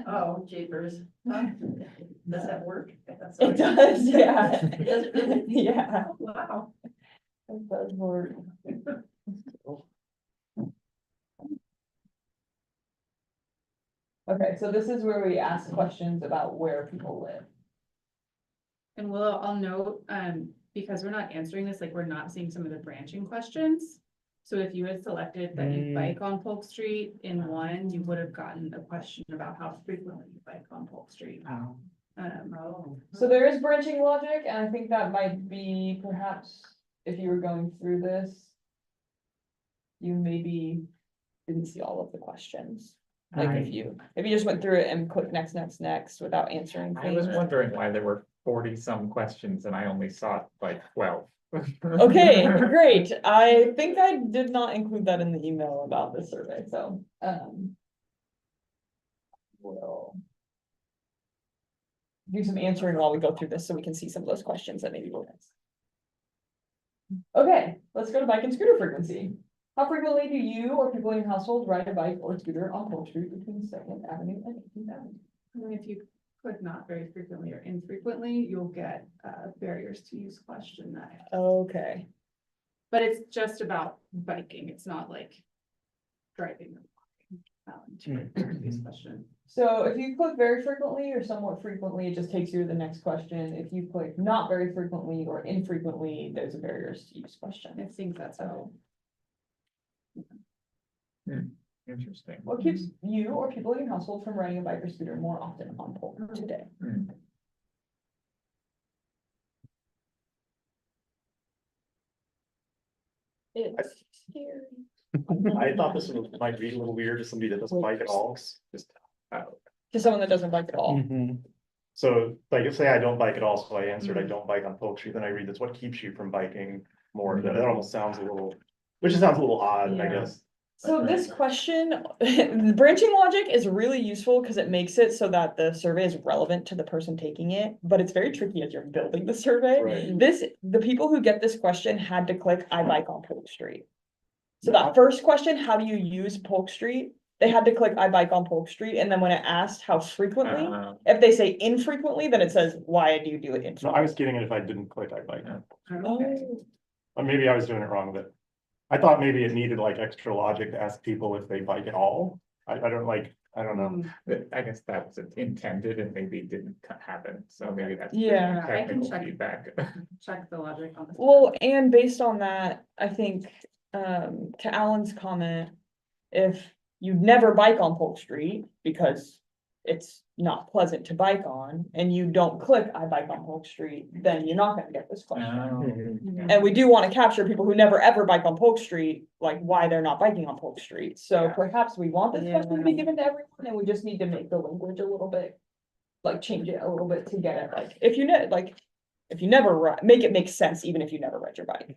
Oh, jeepers. Does that work? It does, yeah. Does it really? Yeah, Wow. it does work. Okay, so this is where we ask questions about where people live. And I'll note, because we're not answering this, like, we're not seeing some of the branching questions. So if you had selected that you bike on Polk Street in one, you would have gotten a question about how frequently you bike on Polk Street. So there is branching logic, and I think that might be perhaps if you were going through this, you maybe didn't see all of the questions. Like if you just went through it and clicked next without answering I was things. wondering why there were 40 some questions and I only saw like 12. Okay, great. I think I did not include that in the email about this survey, so, we'll do some answering while we go through this so we can see some of those questions that maybe we'll miss. Okay, let's go to bike and scooter frequency. How frequently do you or people in your household ride a bike or scooter on Polk Street between Second Avenue and 18th Avenue? And if you click not very frequently or infrequently, you'll get barriers to use question that. Okay. But it's just about biking. It's not like driving. To use question. So if you click very frequently or somewhat frequently, it just takes you to the next question. If you click not very frequently or infrequently, there's a barriers to use question. I think that's how. Interesting. What keeps you or people in your household from riding a bike or scooter more often on Polk today? It's scary. I thought this one might read a little weird to somebody that doesn't bike at all. Just, To someone that doesn't bike at all. Mhm. so like, say I don't bike at all, so I answered, I don't bike on Polk Street, then I read this, what keeps you from biking more? That almost sounds a little, which just sounds a little odd, I Yeah. guess. So this question, the branching logic is really useful because it makes it so that the survey is relevant to the person taking it, but it's very tricky as you're building the survey. Right. The people who get this question had to click I bike on Polk Street. So that first question, how do you use Polk Street? they had to click I bike on Polk Street, and then when it asked how frequently, Uh, if they say infrequently, then it says, why do you do it So I infrequently? was getting it if I didn't click, I bike. Oh. Or maybe I was doing it wrong, but I thought maybe it needed like extra logic to ask people if they bike at all. I don't know. but I guess that was intended and maybe didn't happen, so maybe that's. Yeah. I can Technical check. feedback. Check the logic on this. Well, and based on that, I think, to Alan's comment, if you never bike on Polk Street because it's not pleasant to bike on, and you don't click I bike on Polk Street, then you're not gonna get this question. And we do want to capture people who never ever bike on Polk Street, like why they're not biking on Polk Street. So Yeah. perhaps we want this question to be Yeah. given to everyone, and we just need to make the language a little bit, like change it a little bit to get it, like, if you know, like, if you never ride, make it make sense, even if you never ride your bike.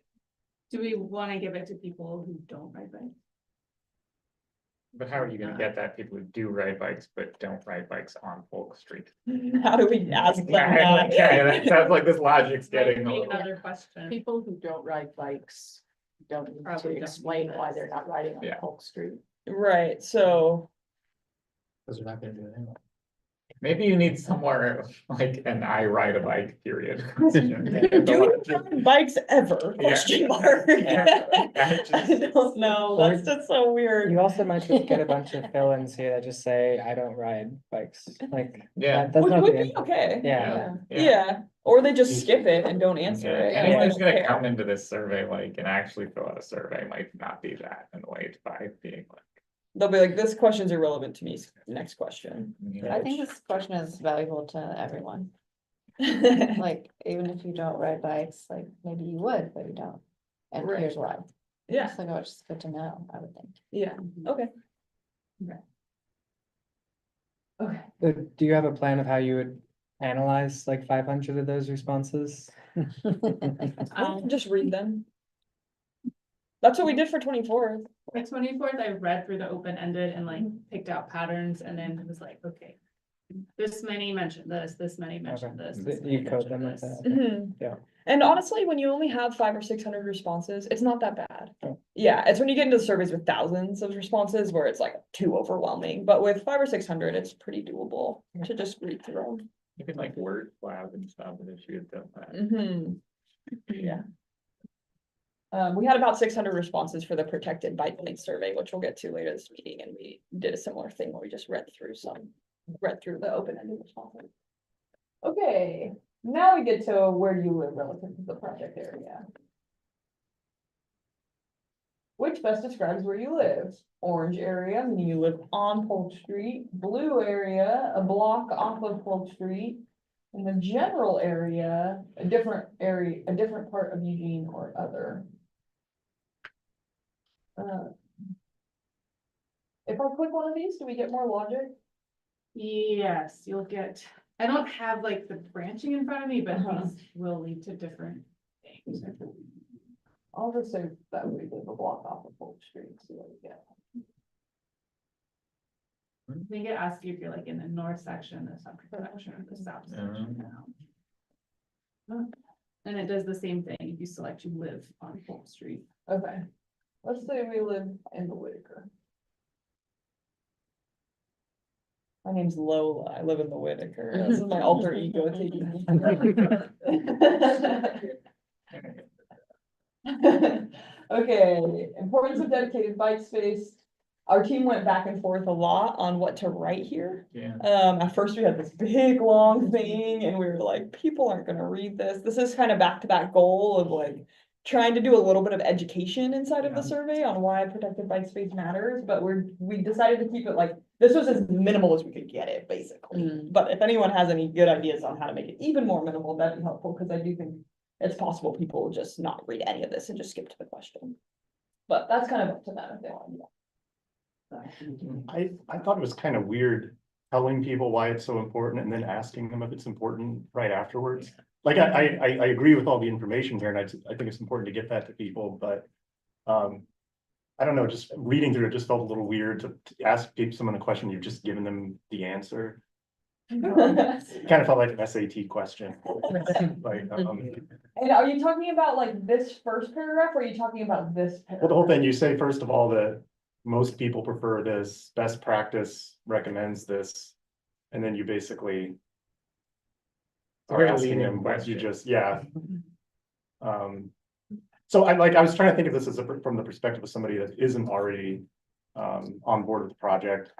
Do we want to give it to people who don't ride bikes? But how are you gonna get that people who do ride bikes but don't ride bikes on Polk Street? How do we ask them Yeah, that? that sounds like this logic's getting a Maybe little. another question. People who don't ride bikes don't need to Probably don't explain need why this. they're not riding on Yeah. Polk Street. Right, so, Because we're not gonna do it anyway. Maybe you need somewhere like an I ride a bike period. do you ride bikes ever? Yeah. Question mark. Yeah. I don't know, that's just so weird. You also might just get a bunch of fill-ins here that just say, I don't ride bikes, like. Yeah. that's Which not would the be okay. Yeah. Yeah, or they just skip it and don't answer it. and Anyone they who's don't gonna care. come into this survey like and actually fill out a survey might not be that annoyed by being They'll be like, this question's irrelevant to me, next question. like. I think this question is valuable to everyone. Like, even if you don't ride bikes, like maybe you would, but you don't. And Right. here's why. Yeah, Just like, oh, it's just good to know, I would think. yeah, okay. Do you have a plan of how you would analyze like 500 of those responses? Just read them. That's what we did for 24th. The 24th, I read through the open-ended and like picked out patterns and then it was like, okay. This many mentioned this many mentioned this. this You many code them mentioned like this. that. Yeah. And honestly, when you only have 500 or 600 responses, it's not that bad. Oh. Yeah, it's when you get into surveys with thousands of responses where it's like too overwhelming, but with 500 or 600, it's pretty doable to just read through them. Even like word cloud and stuff, and if you had done that. Mhm. Yeah. We had about 600 responses for the protected bike lane survey, which we'll get to later this meeting, and we did a similar thing where we just read through the open-ended responses. Okay, now we get to where you live relative to the project area. Which best describes where you live? Orange area, meaning you live on Polk Street, blue area, a block off of Polk Street. In the general area, a different part of Eugene or other. If I click one of these, do we get more logic? Yes, you'll get, I don't have like the branching in front of me, but Uh-huh. these will lead to different things. I'll just say that we live a block off of Polk Street, see what we get. I think it asks you if you're like in the north section, the central section, or the south section now. And it does the same thing if you select you live on Polk Street. Okay, let's say we live in the Whitaker. My name's Lola, I live in the Whitaker, this is my alter ego taking. Okay, importance of dedicated bike space. Our team went back and forth a lot on what to write here. Yeah. At first we had this big, long thing and we were like, people aren't gonna read this. This is kind of back to that goal of like trying to do a little bit of education inside of the Yeah. survey on why protected bike space matters, but we decided to keep it like, this was as minimal as we could get it, basically. Mm. But if anyone has any good ideas on how to make it even more minimal, that'd be helpful, because I do think it's possible people will just not read any of this and just skip to the question. But that's kind of up to them if they want to do that. I thought it was kind of weird telling people why it's so important and then asking them if it's important right afterwards. Like, I agree with all the information here, and I think it's important to get that to people, but I don't know, just reading through it just felt a little weird to ask someone a question, you've just given them the answer. Kind of felt like an SAT question. Like, And are you talking about like this first paragraph, or are you talking about this? well, the whole thing, you say, first of all, that most people prefer this, best practice recommends this, and then you basically are Very asking leading them what you question. just, yeah. So I was trying to think of this as from the perspective of somebody that isn't already on board with the project.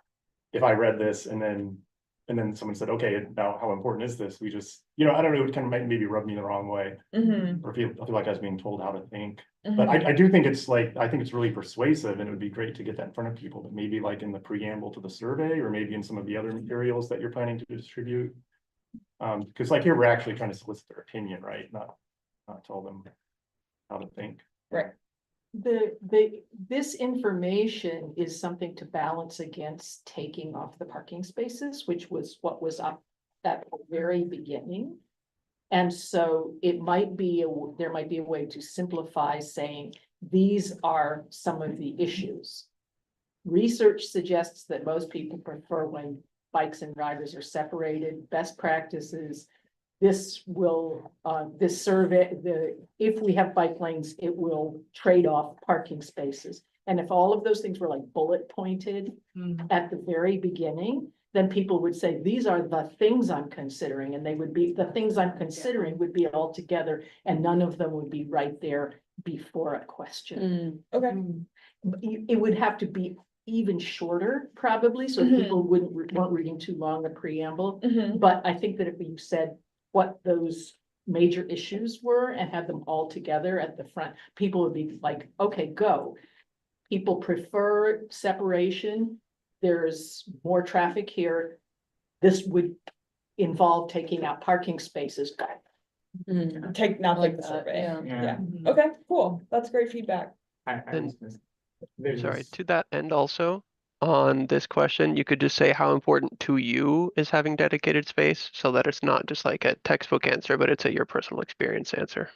If I read this and then someone said, okay, now how important is this? We just, I don't know, it would kind of maybe rub me the wrong way. Or feel like I was being told how to think. But I do think it's I think it's really persuasive and it would be great to get that in front of people, but maybe like in the preamble to the survey or maybe in some of the other materials that you're planning to distribute. Because like here, we're actually trying to solicit their opinion, right? Not tell them how to think. Right. This information is something to balance against taking off the parking spaces, which was what was up at the very beginning. And so it might be, there might be a way to simplify saying, these are some of the issues. Research suggests that most people prefer when bikes and riders are separated. Best practices, this will, this survey, if we have bike lanes, it will trade off parking spaces. And if all of those things were like bullet pointed at the very beginning, then people would say, these are the things I'm considering, and they would be, the things I'm considering would be all together, and none of them would be right there before a question. Okay. But it would have to be even shorter, probably, so people weren't reading too long a preamble. But I think that if you said what those major issues were and had them all together at the front, people would be like, okay, go. People prefer separation. There's more traffic here. This would involve taking out parking spaces. Take the survey. Yeah. Okay, cool. That's great feedback. Sorry, to that end also, on this question, you could just say how important to you is having dedicated space so that it's not just like a textbook answer, but it's a your personal experience answer.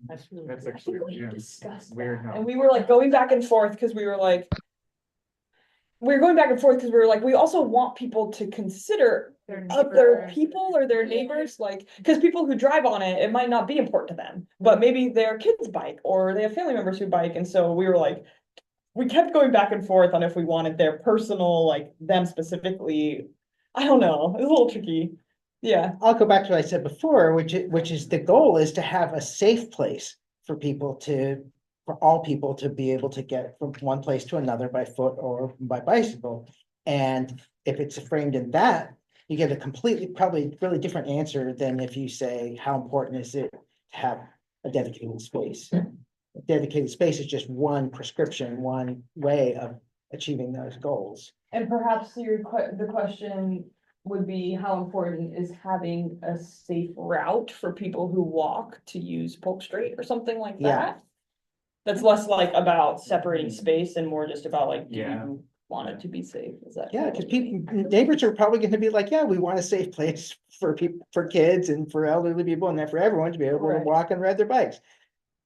That's really That's good. actually weird. And we were like going back and forth because we were like, we also want people to consider other people or their neighbors, like, because people who drive on it, it might not be important to them, but maybe their kids bike or they have family members who bike. And so we were like, we kept going back and forth on if we wanted their personal, like them specifically. I don't know. It was a little tricky. Yeah. I'll go back to what I said before, which is the goal is to have a safe place for all people to be able to get from one place to another by foot or by bicycle. And if it's framed in that, you get a probably really different answer than if you say, how important is it to have a dedicated space? Dedicated space is just one prescription, one way of achieving those goals. And perhaps the question would be, how important is having a safe route for people who walk to use Polk Street or something like Yeah. that? That's less like about separating space and more just about like, do Yeah. you want it to be safe? Is that? Yeah, because neighbors are probably going to be like, yeah, we want a safe place for people, for kids and for elderly people and for everyone to be able to Right. walk and ride their bikes.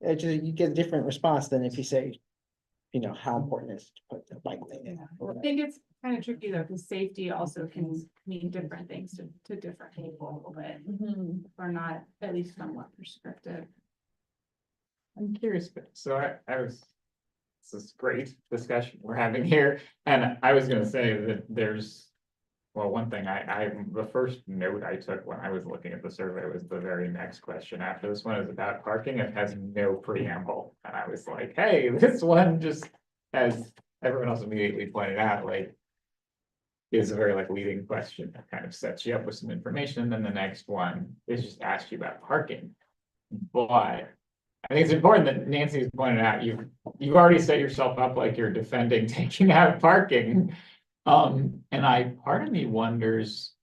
You get a different response than if you say, how important it is to put the bike lane in. I think it's kind of tricky though, because safety also can mean different things to different people a little bit, or not at least somewhat prescriptive. I'm curious, but so this is great discussion we're having here, and I was gonna say that one thing the first note I took when I was looking at the survey was the very next question after this one is about parking. It has no preamble, and I was like, hey, this one just, as everyone else immediately pointed out, like, is a very leading question that kind of sets you up with some information, and then the next one is just ask you about parking. But I think it's important that Nancy's pointed out, you've already set yourself up like you're defending taking out parking. And part of me wonders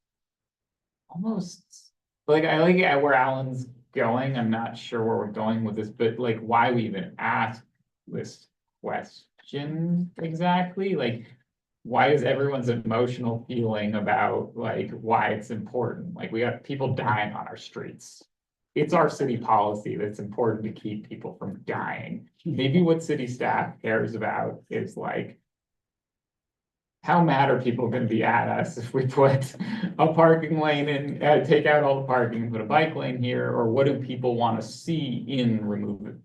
almost, I like where Alan's going. I'm not sure where we're going with this, but why we even ask this question exactly? Why is everyone's emotional feeling about why it's important? We have people dying on our streets. It's our city policy that's important to keep people from dying. Maybe what city staff cares about is how mad are people gonna be at us if we put a parking lane and take out all the parking and put a bike lane here? Or what do people want to see in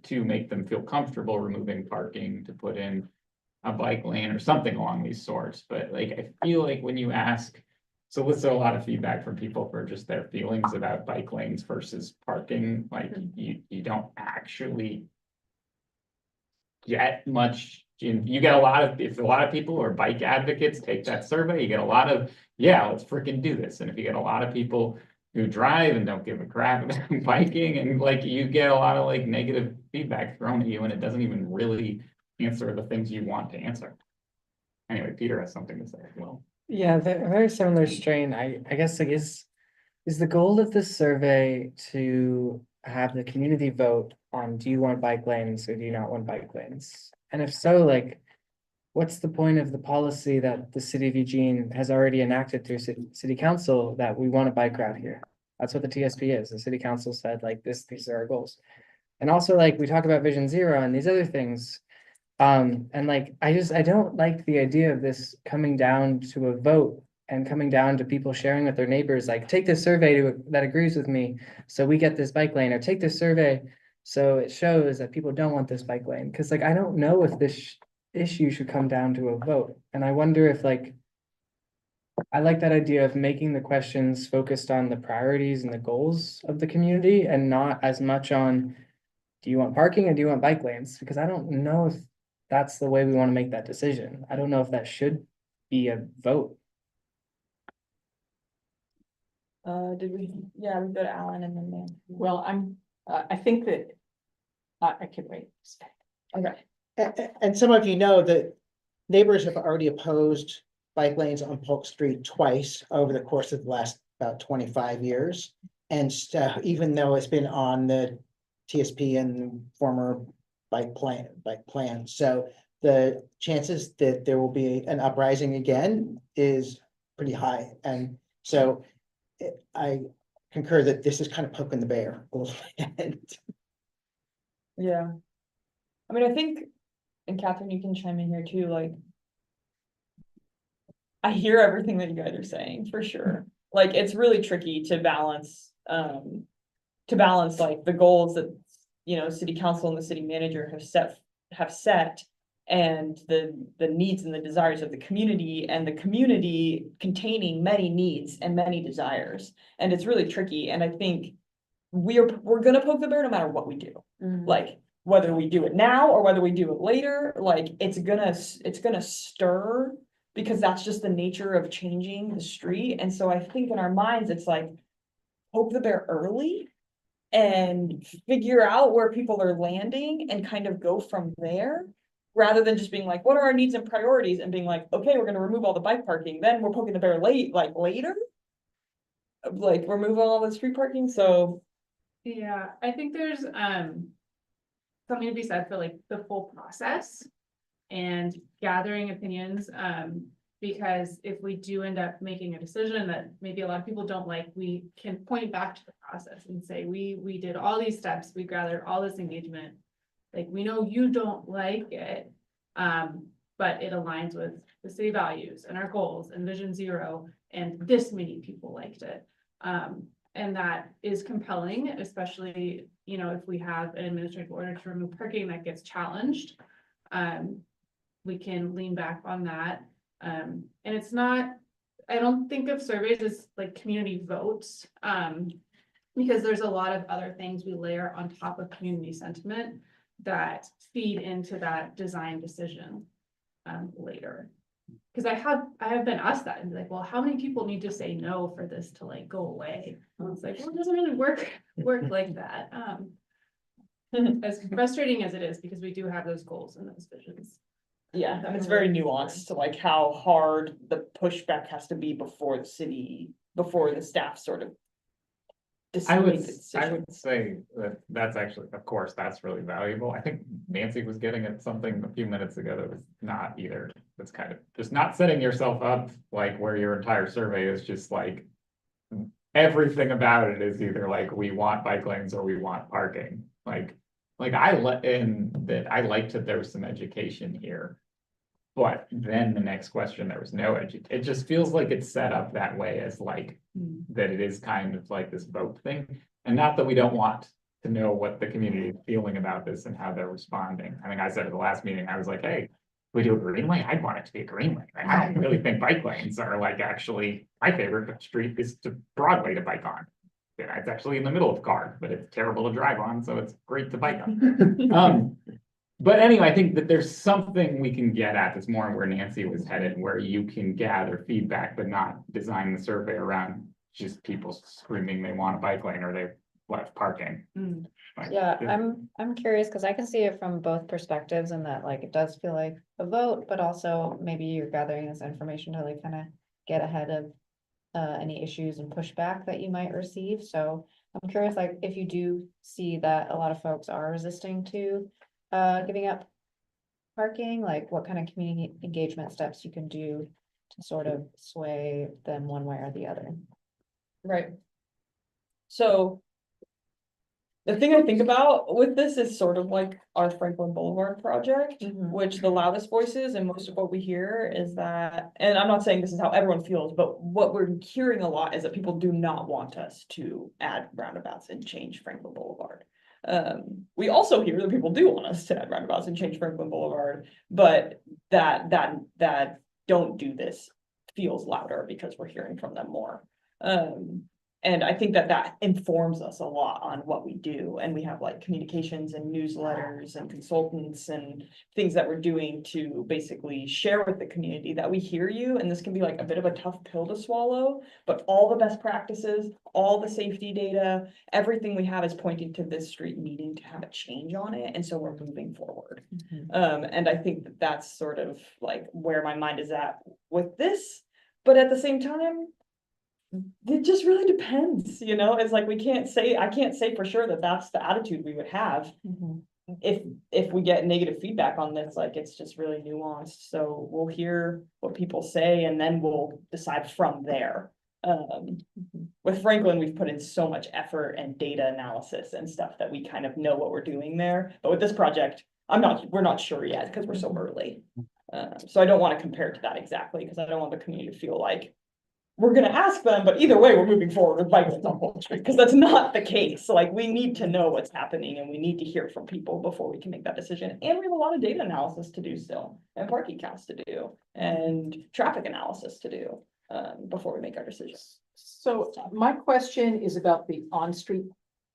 to make them feel comfortable removing parking, to put in a bike lane or something along these sorts, but like, I feel like when you ask. Solicit a lot of feedback from people for just their feelings about bike lanes versus parking, like you don't actually. Get much, you get a lot of, if a lot of people who are bike advocates take that survey, you get a lot of, yeah, let's freaking do this. And if you get a lot of people who drive and don't give a crap about biking, and like you get a lot of like negative feedback thrown at you, and it doesn't even really answer the things you want to answer. Anyway, Peter has something to say as well. Yeah, very similar strain. I guess like is the goal of this survey to have the community vote on do you want bike lanes or do you not want bike lanes? And if so, like, what's the point of the policy that the city of Eugene has already enacted through city council that we want a bike route here? That's what the TSP is. The city council said like these are our goals. And also like we talk about Vision Zero and these other things. And like, I don't like the idea of this coming down to a vote and coming down to people sharing with their neighbors, like, take this survey that agrees with me, so we get this bike lane, or take this survey so it shows that people don't want this bike lane. Cause like, I don't know if this issue should come down to a vote. And I wonder if like, I like that idea of making the questions focused on the priorities and the goals of the community and not as much on, do you want parking or do you want bike lanes? Because I don't know if that's the way we want to make that decision. I don't know if that should be a vote. Yeah, we go to Alan and then Dan. Well, I think that, I can wait. Okay. And some of you know that neighbors have already opposed bike lanes on Polk Street twice over the course of the last about 25 years. And so even though it's been on the TSP and former bike plan, so the chances that there will be an uprising again is pretty high. And so I concur that this is kind of poking the bear a little bit. Yeah. I mean, I think, and Catherine, you can chime in here too, like. I hear everything that you guys are saying, for sure. Like, it's really tricky to balance like the goals that, you know, city council and the city manager have set. And the needs and the desires of the community, and the community containing many needs and many desires. And it's really tricky, and I think we're gonna poke the bear no matter what we do. Like, whether we do it now or whether we do it later, like, it's gonna stir, because that's just the nature of changing the street. And so I think in our minds, it's like, poke the bear early and figure out where people are landing and kind of go from there. Rather than just being like, what are our needs and priorities, and being like, okay, we're gonna remove all the bike parking, then we're poking the bear later. Like, remove all the street parking, so. Yeah, I think there's something to be said for like the full process and gathering opinions. Because if we do end up making a decision that maybe a lot of people don't like, we can point back to the process and say, we did all these steps, we gathered all this engagement. Like, we know you don't like it, but it aligns with the city values and our goals and Vision Zero, and this many people liked it. And that is compelling, especially, you know, if we have an administrative order to remove parking that gets challenged. We can lean back on that. And it's not, I don't think of surveys as like community votes, because there's a lot of other things we layer on top of community sentiment that feed into that design decision later. Because I have been asked that and be like, well, how many people need to say no for this to like go away? And it's like, well, it doesn't really work like that. As frustrating as it is, because we do have those goals and those visions. Yeah, and it's very nuanced to like how hard the pushback has to be before the staff sort of. I would say that's actually, of course, that's really valuable. I think Nancy was getting at something a few minutes ago that was not either. That's kind of just not setting yourself up like where your entire survey is just like everything about it is either like we want bike lanes or we want parking. Like I liked that there was some education here. But then the next question, there was no education. It just feels like it's set up that way as like that it is kind of like this vote thing. And not that we don't want to know what the community is feeling about this and how they're responding. I think I said at the last meeting, I was like, hey, we do a green lane, I'd want it to be a green lane. I don't really think bike lanes are like actually, my favorite street is to Broadway to bike on. Yeah, it's actually in the middle of Car, but it's terrible to drive on, so it's great to bike on. But anyway, I think that there's something we can get at that's more where Nancy was headed, where you can gather feedback, but not design the survey around just people screaming they want a bike lane or they left parking. Mm. Like, Yeah, it- I'm curious, because I can see it from both perspectives and that like it does feel like a vote, but also maybe you're gathering this information to like kind of get ahead of any issues and pushback that you might receive. So I'm curious, like, if you do see that a lot of folks are resisting to giving up parking, like what kind of community engagement steps you can do to sort of sway them one way or the other. Right. So. The thing I think about with this is sort of like our Franklin Boulevard project, Mhm. which the loudest voices and most of what we hear is that, and I'm not saying this is how everyone feels, but what we're hearing a lot is that people do not want us to add roundabouts and change Franklin Boulevard. We also hear that people do want us to add roundabouts and change Franklin Boulevard, but that don't do this feels louder because we're hearing from them more. And I think that informs us a lot on what we do, and we have like communications and newsletters and consultants and things that we're doing to basically share with the community that we hear you, and this can be like a bit of a tough pill to swallow, but all the best practices, all the safety data, everything we have is pointing to this street needing to have a change on it, and so we're moving forward. And I think that that's sort of like where my mind is at with this, but at the same time, it just really depends, you know, it's like I can't say for sure that that's the attitude we would have. If we get negative feedback on this, like it's just really nuanced, so we'll hear what people say and then we'll decide from there. With Franklin, we've put in so much effort and data analysis and stuff that we kind of know what we're doing there, but with this project, we're not sure yet because we're so early. So I don't want to compare to that exactly, because I don't want the community to feel like we're gonna ask them, but either way, we're moving forward with bike lanes on Polk Street, because that's not the case. Like, we need to know what's happening and we need to hear from people before we can make that decision. And we have a lot of data analysis to do still, and parking counts to do, and traffic analysis to do, before we make our decisions. So my question is about the on-street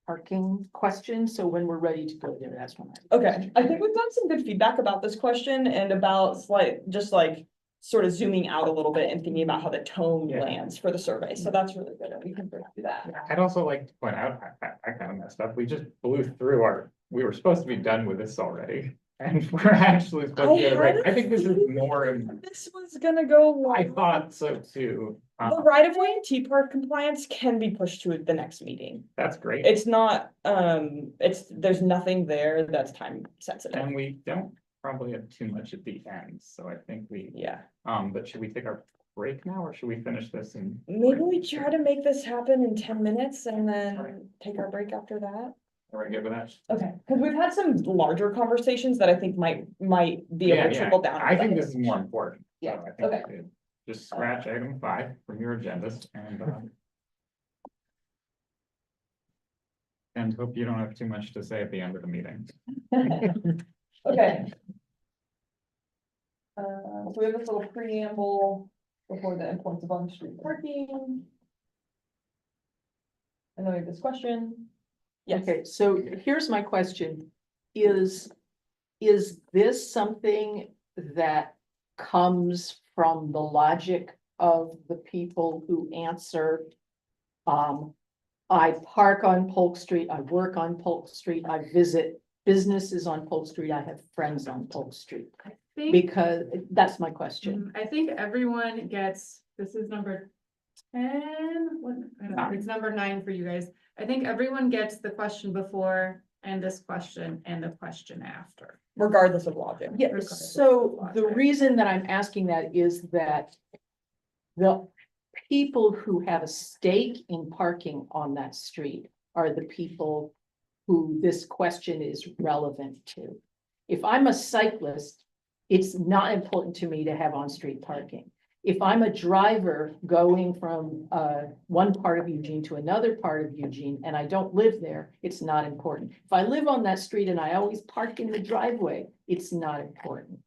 parking question. So when we're ready to go there, that's when Okay, I think we've gotten some good feedback about this question and about just like sort of zooming out a little bit and thinking about how the tone Yeah. lands for the survey. So that's really good. And we can do that. I'd also like to point out, I kind of messed up. We just blew through we were supposed to be done with this already. And we're actually supposed to get a break. I think this is more, This was gonna go. I thought so too. The right of way and T-Park compliance can be pushed to the next meeting. That's great. It's not, there's nothing there that's time sensitive. And we don't probably have too much at the end, so I think Yeah, but should we take our break now or should we finish this and? maybe we try to make this happen in 10 minutes and then take our break after that. Are we good with that? Okay, because we've had some larger conversations that I think might be able to trickle down. I think this is more important. So Yeah, I think okay. we should just scratch item 5 from your agendas and hope you don't have too much to say at the end of the meeting. Okay. So we have this little preamble before the endpoints of on-street parking. And then we have this question. Yes. Okay, so here's my question. Is this something that comes from the logic of the people who answer? I park on Polk Street, I work on Polk Street, I visit businesses on Polk Street, I have friends on Polk Street. Because that's my question. I think everyone gets, this is number 10, I don't know, it's number 9 for you guys. I think everyone gets the question before and this question and the question after. Regardless of logic. Yeah, Regardless so of the logic. reason that I'm asking that is that the people who have a stake in parking on that street are the people who this question is relevant to. If I'm a cyclist, it's not important to me to have on-street parking. If I'm a driver going from one part of Eugene to another part of Eugene and I don't live there, it's not important. If I live on that street and I always park in the driveway, it's not important.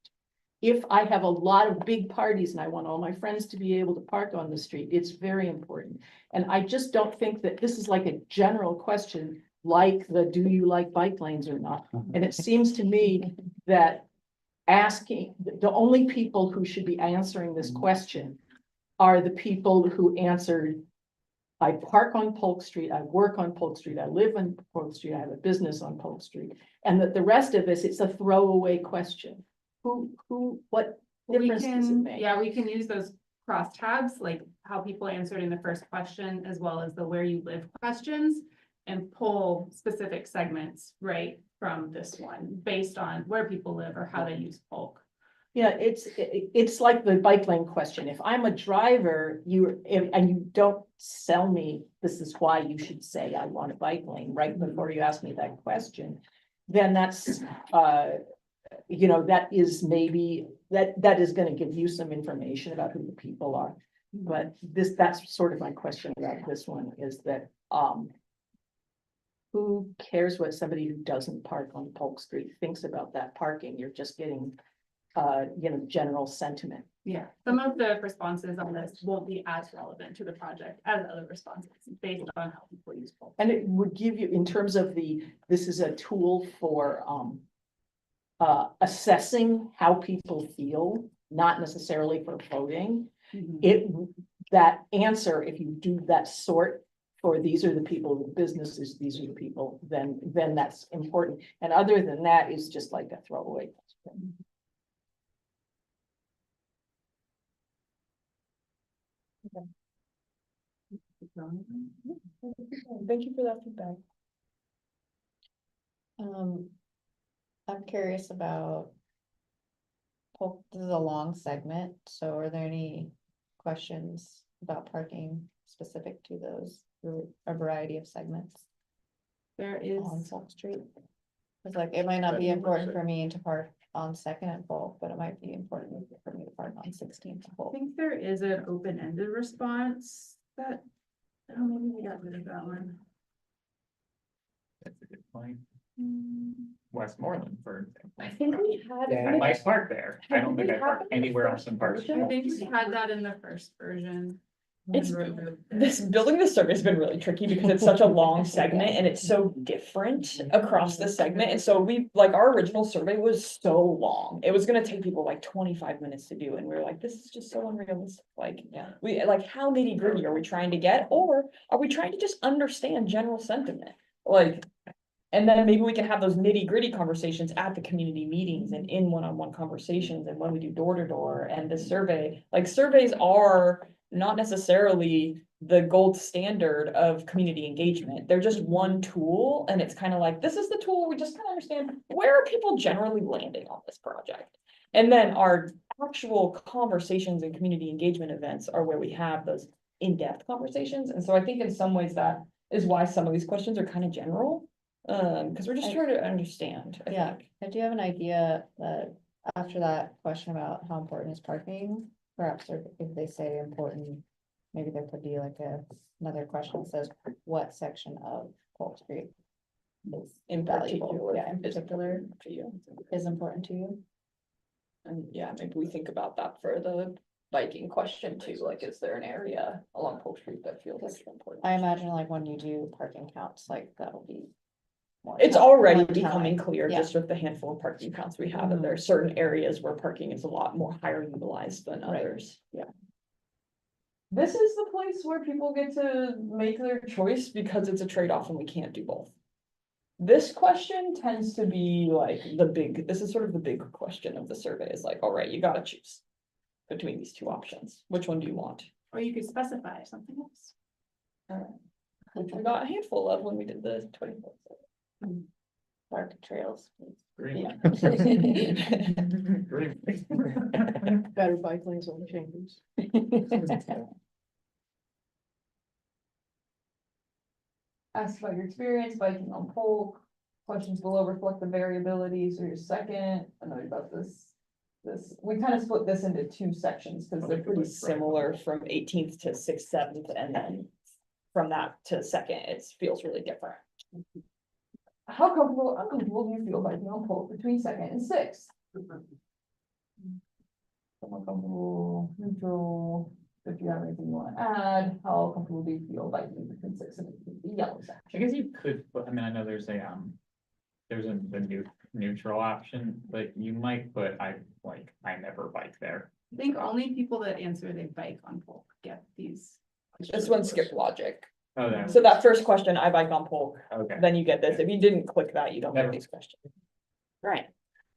if I have a lot of big parties and I want all my friends to be able to park on the street, it's very important. And I just don't think that this is like a general question, like the, do you like bike lanes or not? And it seems to me that asking, the only people who should be answering this question are the people who answered, I park on Polk Street, I work on Polk Street, I live on Polk Street, I have a business on Polk Street. And that the rest of us, it's a throwaway question. What We difference does it can, make? yeah, we can use those crosstabs, like how people answered in the first question, as well as the where you live questions. And pull specific segments right from this one, based on where people live or how they use Polk. Yeah, it's like the bike lane question. If I'm a driver, and you don't sell me, this is why you should say I want a bike lane right before you ask me that question. Then that's, that is maybe, that is gonna give you some information about who the people are. But that's sort of my question about this one is that, who cares what somebody who doesn't park on Polk Street thinks about that parking? You're just getting, general sentiment. Yeah, some of the responses on this won't be as relevant to the project as other responses based on how people use Polk. And it would give you, in terms of this is a tool for, assessing how people feel, not necessarily for voting. That answer, if you do that sort for these are the people, the businesses, these are the people, then that's important. And other than that, it's just like a throwaway question. Thank you for that feedback. I'm curious about. Polk, this is a long segment, so are there any questions about parking specific to those, a variety of segments There is, on Polk Street? It's like, it might not be important for me to park on Second and Polk, but it might be important for me to park on 16th and I Polk. think there is an open-ended response that, oh, maybe we got rid of that one. That's a good point. Westmoreland, for example. I think we had. Yeah. I might park there. I don't think I park anywhere else in Park I Street. think we had that in the first version. It's, this building this survey has been really tricky because it's such a long segment and it's so different across the segment. And so our original survey was so long. It was gonna take people like 25 minutes to do. And we were like, this is just so unrealistic. Like, we like, how nitty gritty are we trying to get? Or are we trying to just understand general sentiment? Like, and then maybe we can have those nitty gritty conversations at the community meetings and in one-on-one conversations and when we do door to door and the survey, like surveys are not necessarily the gold standard of community engagement. They're just one tool. And it's kind of like, this is the tool. We just kind of understand where are people generally landing on this project. And then our actual conversations and community engagement events are where we have those in-depth conversations. And so I think in some ways that is why some of these questions are kind of general. Because we're just trying to understand. I think. I do have an idea that after that question about how important is parking, perhaps if they say important, maybe there could be like another question that says, what section of Polk Street is In valuable? particular, Yeah, in particular to you. is important to you. And yeah, maybe we think about that for the biking question too, like is there an area along Polk Street that feels extra important? I imagine like when you do parking counts, like that'll be. It's already becoming clear Yeah. just with the handful of parking counts we have, that there are certain areas where parking is a lot more higher utilized than Right. others, yeah. This is the place where people get to make their choice because it's a trade-off and we can't do both. This question tends to be like this is sort of the big question of the survey is like, all right, you gotta choose between these two options. Which one do you want? Or you could specify something else. Which we got a handful of when we did the 24. Park trails. Green. Yeah. Green. Better bike lanes on Chambers. Ask about your experience biking on Polk. Questions below reflect the variability. So your second, I know about this. We kind of split this into two sections because they're pretty similar from 18th to 6th, 7th, and then from that to second, it feels really different. How comfortable, uncomfortable do you feel biking on Polk between second and 6th? Somewhat comfortable, neutral, if you have anything you wanna add, how comfortable do you feel biking between 6 and 8 feet, the yellow I section? guess you could, I mean, I know there's the neutral option, but you might put, I never bike there. I think only people that answer they bike on Polk get these. This one skipped logic. Oh, there, So that first question, I bike on Polk, okay. then you get this. If you didn't click that, you don't get Never. these questions. Right.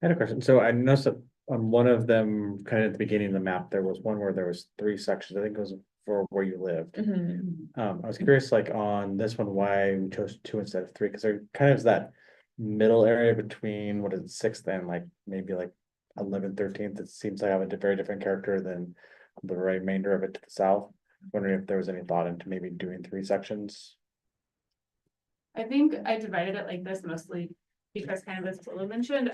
I had a question. So I noticed that on one of them, kind of at the beginning of the map, there was one where there was 3 sections. I think it was for where you lived. I was curious, like on this one, why we chose 2 instead of 3, because there kind of is that middle area between what is it, 6th and like maybe like 11th, 13th. It seems like I have a very different character than the remainder of it to the south. Wondering if there was any thought into maybe doing 3 sections. I think I divided it like this mostly because kind of as Willow mentioned,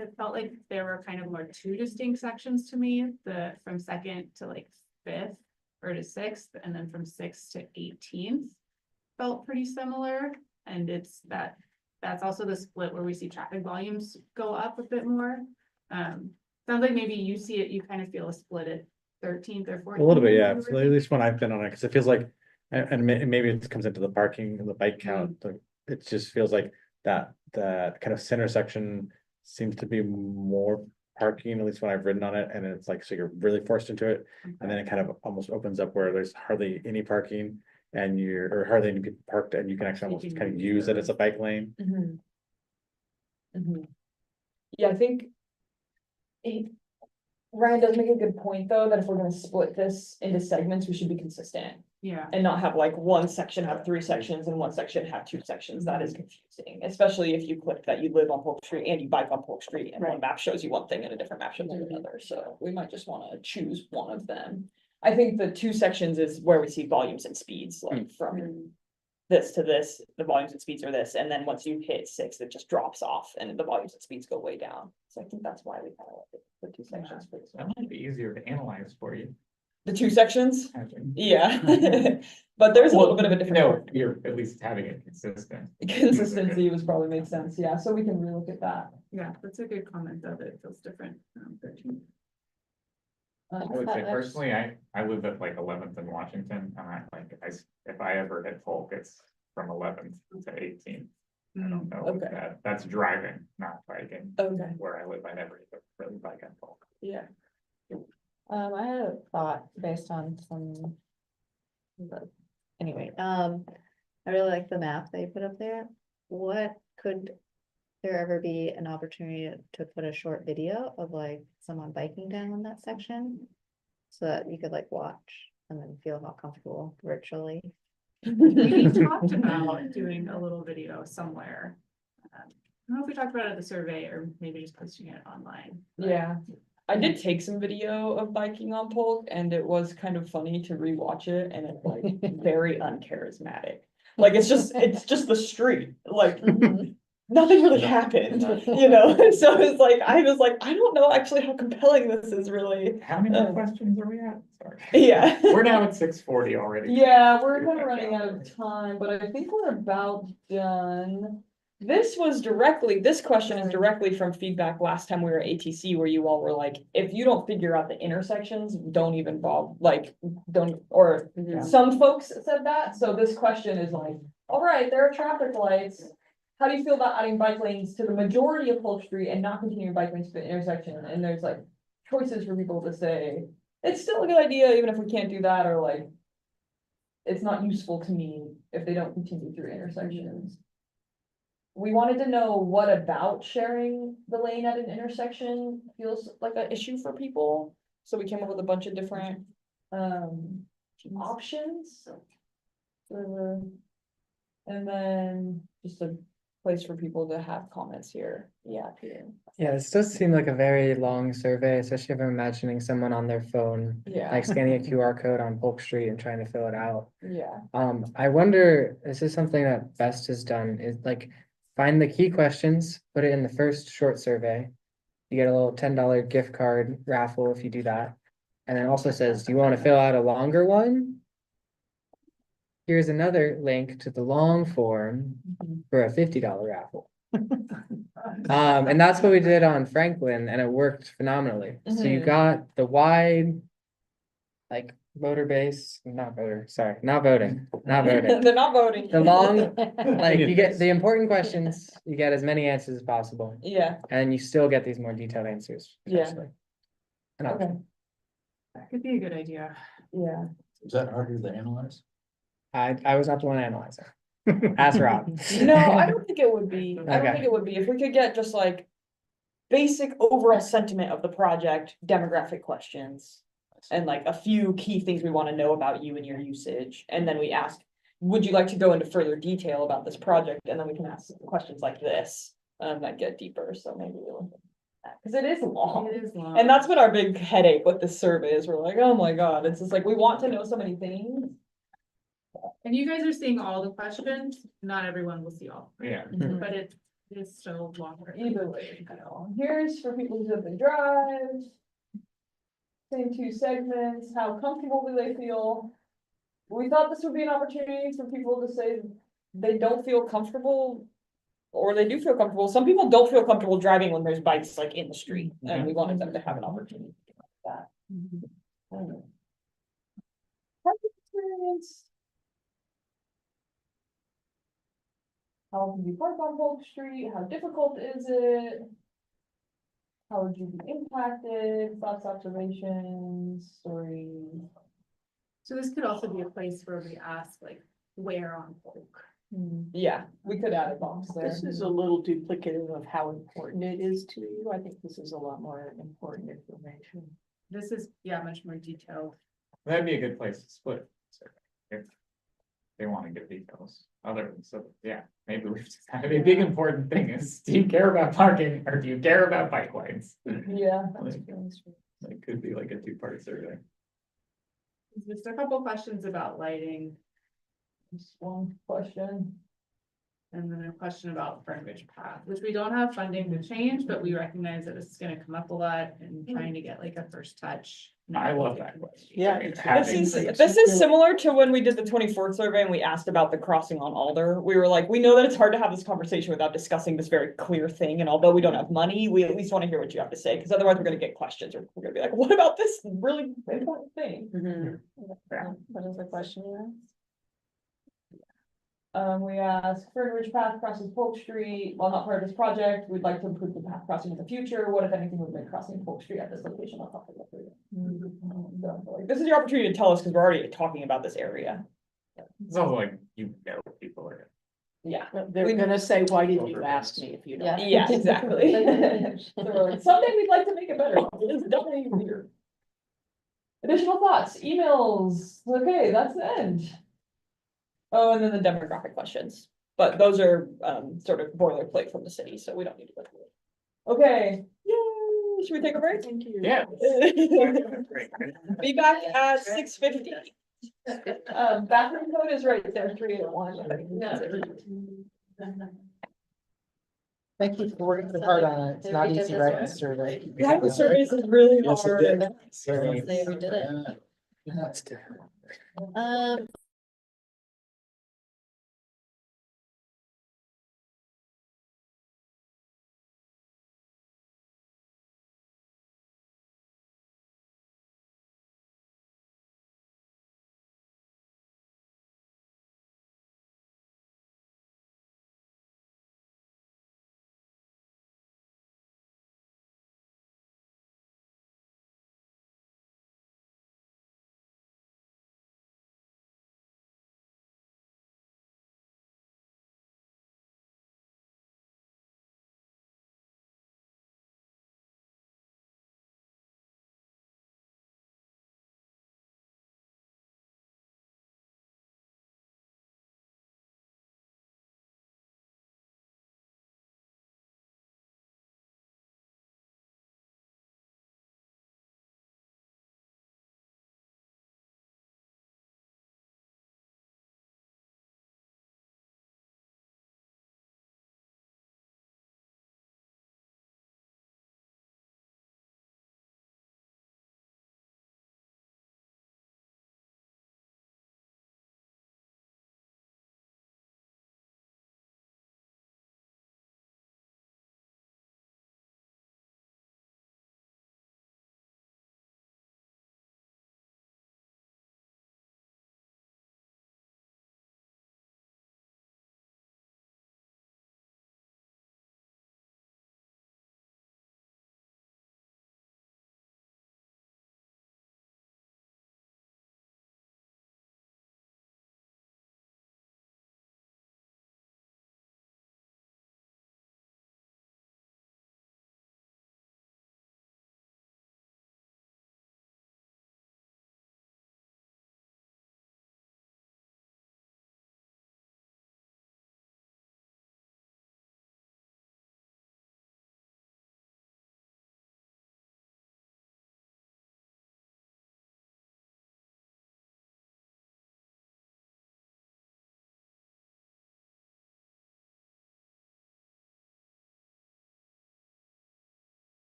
it felt like there were kind of more 2 distinct sections to me, the from 2nd to like 5th or to 6th, and then from 6th to 18th felt pretty similar. And it's that's also the split where we see traffic volumes go up a bit more. Sounds like maybe you see it, you kind of feel a split at 13th or 14th. A little bit, yeah. So at least when I've been on it, because it feels like, and maybe it comes into the parking and the bike count, it just feels like that kind of center section seems to be more parking, at least when I've ridden on it, and it's like, so you're really forced into it, and then it kind of almost opens up where there's hardly any parking, and or hardly any people parked, and you can actually almost kind of use it as a bike lane. Yeah, I think. Ryan does make a good point, though, that if we're gonna split this into segments, we should be consistent. Yeah. And not have like one section have 3 sections and one section have 2 sections. That is confusing, especially if you click that you live on Polk Street and you bike on Polk Street and one map shows you one thing and a different map shows you another. So we might just wanna choose one of them. I think the 2 sections is where we see volumes and speeds, like from this to this, the volumes and speeds are this, and then once you hit 6, it just drops off and the volumes and speeds go way down. So I think that's why we kind of like the 2 sections for this That one. might be easier to analyze for you. The 2 sections? I think. Yeah. But there's a little bit of a different. No, you're at least having it consistent. Consistency was probably make sense, yeah, so we can relook at that. Yeah, that's a good comment though, that it feels different. 13th. I would say personally, I live at like 11th and Washington, and if I ever hit Polk, it's from 11th to 18th. I don't know, Okay. that's driving, not biking. Okay. Where I live, I never really bike on Polk. Yeah. I had a thought based on some. Anyway, I really like the map they put up there. What could there ever be an opportunity to put a short video of like someone biking down that section? So that you could like watch and then feel more comfortable virtually. We talked about doing a little video somewhere. I don't know if we talked about it at the survey or maybe just posting it online. Yeah, I did take some video of biking on Polk and it was kind of funny to rewatch it and it's like very uncharismatic. Like it's just the street, like nothing really happened, you know, so it's like, I don't know actually how compelling this is really. How many more questions are we at? Sorry. Yeah. We're now at 6:40 already. Yeah, we're kind of running out of time, but I think we're about done. This question is directly from feedback last time we were at ATC where you all were like, if you don't figure out the intersections, don't even bother, some folks said that, so this question is like, all right, there are traffic lights. How do you feel about adding bike lanes to the majority of Polk Street and not continuing bike lanes to the intersection? And there's like choices for people to say, it's still a good idea, even if we can't do that, or like, it's not useful to me if they don't continue through intersections. We wanted to know what about sharing the lane at an intersection feels like an issue for people. So we came up with a bunch of different options. And then just a place for people to have comments here. Yeah, Peter. Yeah, this does seem like a very long survey, especially if I'm imagining someone on their phone, Yeah. like scanning a QR code on Polk Street and trying to fill it out. Yeah. I wonder, this is something that Best has done, is like find the key questions, put it in the first short survey. You get a little $10 gift card raffle if you do that. And then also says, do you want to fill out a longer one? Here's another link to the long form for a $50 raffle. And that's what we did on Franklin and it worked phenomenally. So you Mhm. got the wide. Like voter base, not voter, sorry, not voting, not voting. They're not voting. The long, like you get the important questions, you get as many answers as possible. Yeah, And you still get these more detailed answers. Yeah. potentially. And okay, That could be a good idea. yeah. Is that harder to analyze? I was not the one analyzing. Ask Rob. No, I don't think it would be. I don't Okay. think it would be. If we could get just like basic overall sentiment of the project, demographic questions. And like a few key things we want to know about you and your usage, and then we ask, would you like to go into further detail about this project? And then we can ask questions like this, that get deeper, so maybe we'll look at that, because it is long. It is long. And that's been our big headache with this survey is we're like, oh my god, it's just like, we want to know so many things. And you guys are seeing all the questions, not everyone will see all, Yeah. but it is still longer. Either way, you know, here's for people who have been drive. Same two segments, how comfortable do they feel? We thought this would be an opportunity for people to say they don't feel comfortable. Or they do feel comfortable. Some people don't feel comfortable driving when there's bikes like in the street, and we wanted them to have an opportunity to do that. I don't know. Parking experience. How often do you park on Polk Street? How difficult is it? How would you be impacted? Thoughts, observations, stories? So this could also be a place where we ask like, where on Polk? Yeah, we could add a box there. This is a little duplicative of how important it is to you. I think this is a lot more important information. This is, yeah, much more detailed. That'd be a good place to split. If they want to give details, other, so, yeah, maybe we just have a big important thing is, do you care about parking or do you care about bike lanes? Yeah. It could be like a two-part survey. Just a couple questions about lighting Just one question. and then a question about Fernbridge Path, which we don't have funding to change, but we recognize that this is gonna come up a lot and trying to get like a first touch. I love that question. Yeah, I mean, it's- having- This is similar to when we did the 24th survey and we asked about the crossing on Alder. We were like, we know that it's hard to have this conversation without discussing this very clear thing. And although we don't have money, we at least want to hear what you have to say, because otherwise we're gonna get questions or we're gonna be like, what about this really important thing? What is the question you asked? We asked, Fernbridge Path crosses Polk Street, while not part of this project, we'd like to improve the path crossing in the future. What if anything would make crossing Polk Street at this location? On top of the So, like, this is your opportunity to tell us, because we're already talking about this area. It's also like, you know, people are. Yeah. They're gonna say, why did you ask me if you don't? Yeah, exactly. So we're like, someday we'd like to make it better. It's definitely weird. Additional thoughts, emails. Okay, that's the end. Oh, and then the demographic questions, but those are sort of boilerplate from the city, so we don't need to go through it. Okay, yay, should we take a break? Thank you. Yeah. Be back at 6:50. Bathroom code is right there, 301. Thank you for working so hard on it. It's not easy writing a survey. Yeah, the surveys is really Yes, it hard. did. They redid it.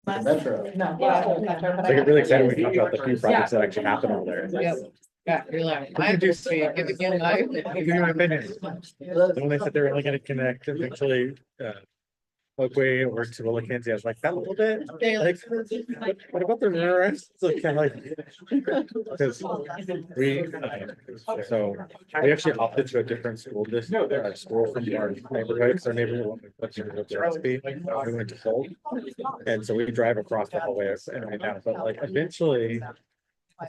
Metro. No. I get really excited when we talk about the few projects that actually happen over there. Yeah, you're like. What did you see? Give me my opinion. When they said they were only gonna connect eventually, Oakway or to Willikinzie, I was like, that little bit, like, what about the rest? It's like, kind of like. Because so we actually opted to a different school district, school from our neighborhood, because our neighborhood wanted to go to Recipe, we went to Holt. And so we drive across the hallway and right now, but like eventually.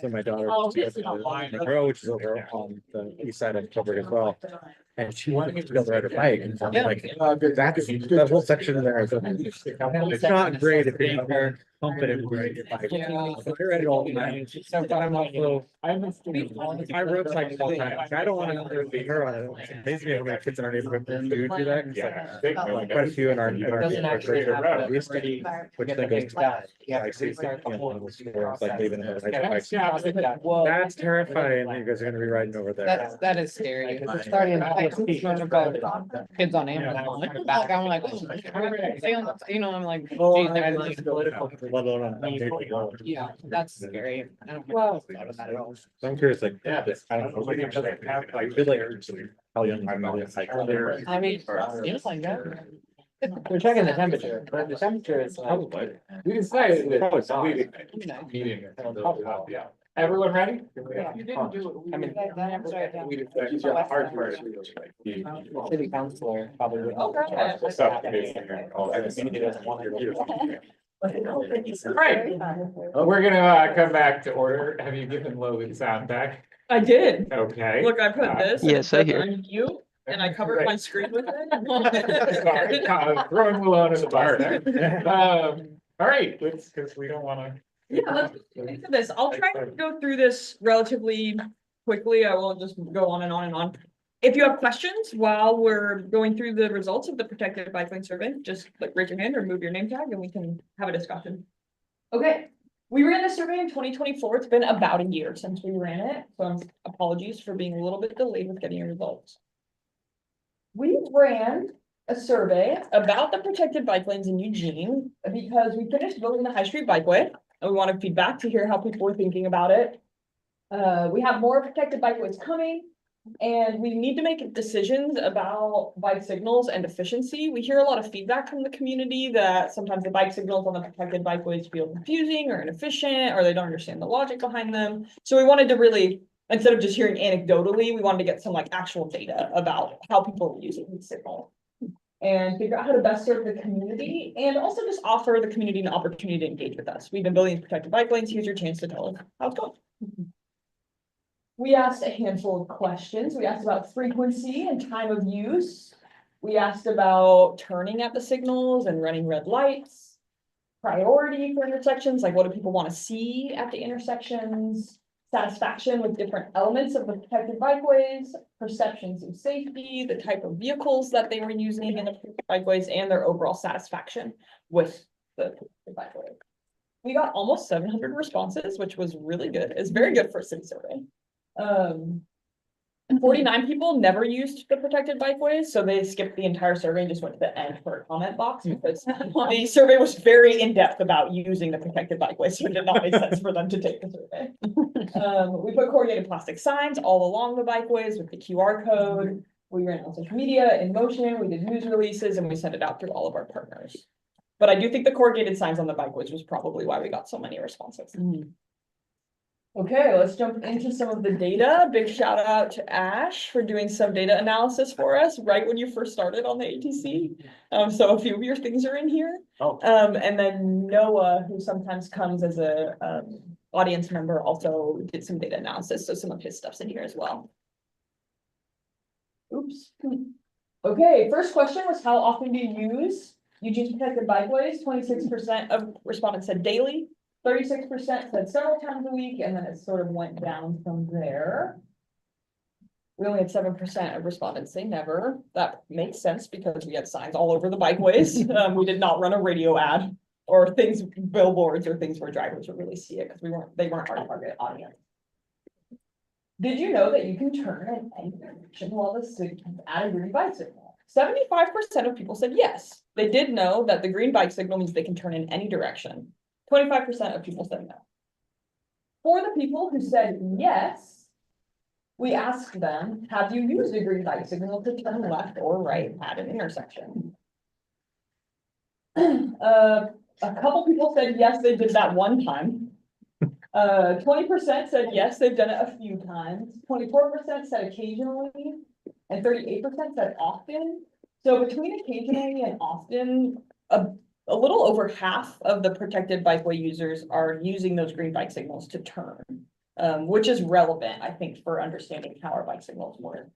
So my daughter, Monroe, which is over on the east side of Coburg as well, and she wanted me to be able to ride her bike, and so I'm like, that's that whole section there. It's not great if you're never confident with riding your bike. You're ready all the time. So I'm also, I rode cycles all the time. I don't want to be her on it. It amazes me how many kids in our neighborhood do that. It's like quite a few in our grade, which then goes to that. Yeah, I see. Like leaving it. That's terrifying. You guys are gonna be riding over there. That is scary. It's starting to kids on Amazon. I'm like, you know, I'm like, geez, yeah, that's scary. I don't know. So I'm curious, like, I don't know. I feel like how young I'm not. I mean, seems like that. We're checking the temperature, but the temperature is like. Probably. We decided that Probably it's a meeting. Meeting. Yeah. Everyone ready? You didn't do it. I mean. Hard part. City councilor probably. Stuff. Right. We're gonna come back to order. Have you given Logan sound back? I did. Okay. Look, I put this. and it Yes, I says hear. I'm you, and I covered my screen with it. Sorry, throwing Will under the bus there. All right, let's, because we don't wanna. Yeah, let's get into this. I'll try to go through this relatively quickly. I won't just go on and on and on. If you have questions while we're going through the results of the protected bike lane survey, just like raise your hand or move your name tag and we can have a discussion. Okay, we ran the survey in 2024. It's been about a year since we ran it, so apologies for being a little bit delayed with getting your results. We ran a survey about the protected bike lanes in Eugene because we finished building the High Street Bikeway and we wanted feedback to hear how people were thinking about it. We have more protected bikeways coming. And we need to make decisions about bike signals and efficiency. We hear a lot of feedback from the community that sometimes the bike signals on the protected bikeways feel confusing or inefficient, or they don't understand the logic behind them. So we wanted to really, instead of just hearing anecdotally, we wanted to get some like actual data about how people are using the signal. And figure out how to best serve the community and also just offer the community an opportunity to engage with us. We've been building protected bike lanes. Here's your chance to tell us how it's going. We asked a handful of questions. We asked about frequency and time of use. We asked about turning at the signals and running red lights, priority for intersections, like what do people want to see at the intersections, satisfaction with different elements of the protected bikeways, perceptions of safety, the type of vehicles that they were using in the bikeways, and their overall satisfaction with the bikeway. We got almost 700 responses, which was really good. It's very good for a city survey. 49 people never used the protected bikeways, so they skipped the entire survey and just went to the end for a comment box because the survey was very in-depth about using the protected bikeways, so it did not make sense for them to take the survey. We put corrugated plastic signs all along the bikeways with the QR code. We ran on social media, in motion, we did news releases, and we sent it out through all of our partners. But I do think the corrugated signs on the bikeways was probably why we got so many responses. Okay, let's jump into some of the data. Big shout out to Ash for doing some data analysis for us right when you first started on the ATC. So a few of your things are in here. Oh. And then Noah, who sometimes comes as a audience member, also did some data analysis. So some of his stuff's in here as well. Oops. Okay, first question was how often do you use Eugene's protected bikeways? 26% of respondents said daily. 36% said several times a week, and then it sort of went down from there. We only had 7% of respondents say never. That makes sense because we had signs all over the bikeways. We did not run a radio ad or things, billboards or things where drivers would really see it because they weren't our target audience. Did you know that you can turn in any direction while the signal at a green bike signal? 75% of people said yes. They did know that the green bike signal means they can turn in any direction. 25% of people said no. For the people who said yes, we asked them, have you used a green bike signal to turn left or right at an intersection? A couple people said yes, they did that one time. 20% said yes, they've done it a few times. 24% said occasionally, and 38% said often. So between occasionally and often, a little over half of the protected bikeway users are using those green bike signals to turn, which is relevant, I think, for understanding how our bike signals work.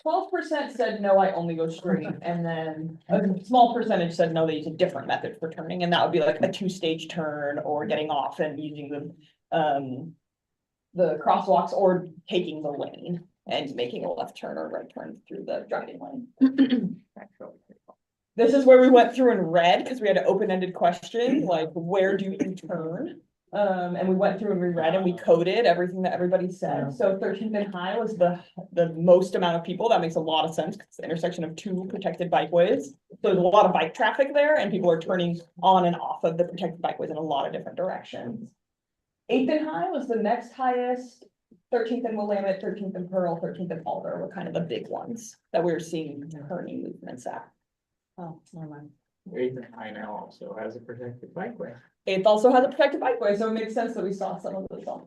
12% said, no, I only go straight, and then a small percentage said, no, they use a different method for turning, and that would be like a two-stage turn, or getting off and using the crosswalks, or taking the lane and making a left turn or right turn through the driving lane. This is where we went through in red, because we had an open-ended question, like, where do you turn? And we went through and reread and we coded everything that everybody said. So 13th and High was the most amount of people. That makes a lot of sense, because it's the intersection of two protected bikeways. So there's a lot of bike traffic there, and people are turning on and off of the protected bikeways in a lot of different directions. 8th and High was the next highest. 13th and Willamette, 13th and Pearl, 13th and Alder were kind of the big ones that we were seeing turning movements at. Oh, never mind. 8th and High now also has a protected bikeway. 8th also has a protected bikeway, so it makes sense that we saw some of those on.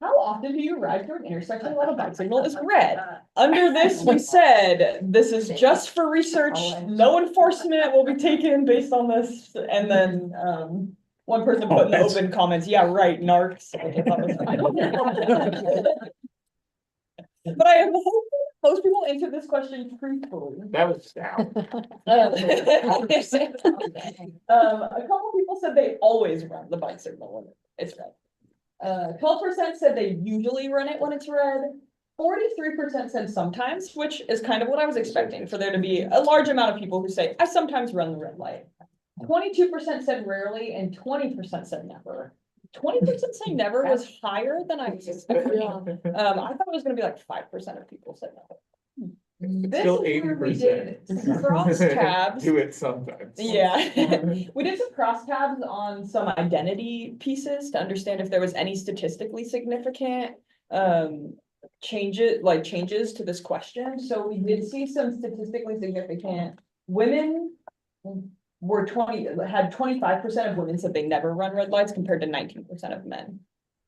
How often do you ride through an intersection when a bike signal is red? Under this, we said, this is just for research, no enforcement will be taken based on this, and then, one person put in the open comments, yeah, right, narcs. But I am hoping most people answered this question truthfully. That was down. A couple people said they always run the bike signal when it's red. 12% said they usually run it when it's red. 43% said sometimes, which is kind of what I was expecting, for there to be a large amount of people who say, I sometimes run the red light. 22% said rarely, and 20% said never. 20% saying never was higher than I was expecting. I thought it was gonna be like 5% of people said never. This Still is where we 80%. did crosstabs. Do it sometimes. Yeah, we did some crosstabs on some identity pieces to understand if there was any statistically significant changes to this question. So we did see some statistically significant. Women were had 25% of women said they never run red lights, compared to 19% of men.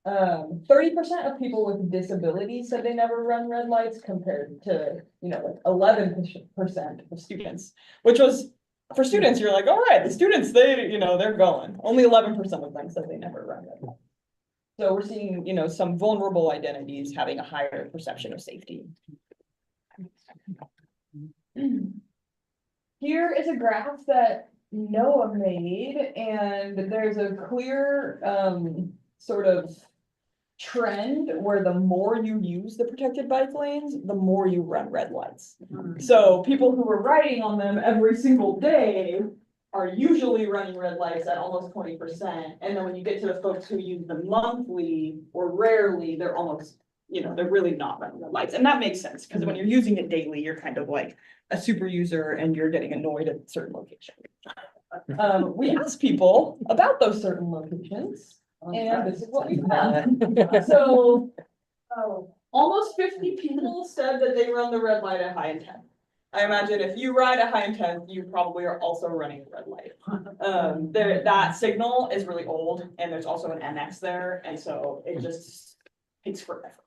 30% of people with disabilities said they never run red lights, compared to, like 11% of students, which was, for students, you're like, all right, the students, they're going. Only 11% of them said they never run red lights. So we're seeing, some vulnerable identities having a higher perception of safety. Here is a graph that Noah made, and there's a clear sort of trend where the more you use the protected bike lanes, the more you run red lights. So people who are riding on them every single day are usually running red lights at almost 20%. And then when you get to the folks who use them monthly or rarely, they're almost, they're really not running red lights. And that makes sense, because when you're using it daily, you're kind of like a super user and you're getting annoyed at certain locations. We asked people about those certain locations, and this is what we found. So, almost 50 people said that they run the red light at high intent. I imagine if you ride at high intent, you probably are also running a red light. That signal is really old, and there's also an NX there, and so it just takes forever.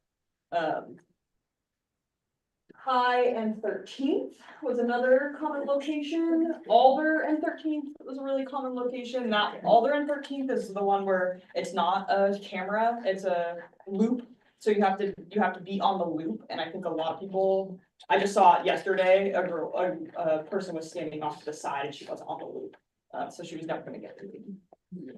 High and 13th was another common location. Alder and 13th was a really common location. That Alder and 13th is the one where it's not a camera, it's a loop. So you have to be on the loop. And I think a lot of people, I just saw it yesterday, a person was standing off to the side and she wasn't on the loop. So she was never gonna get to the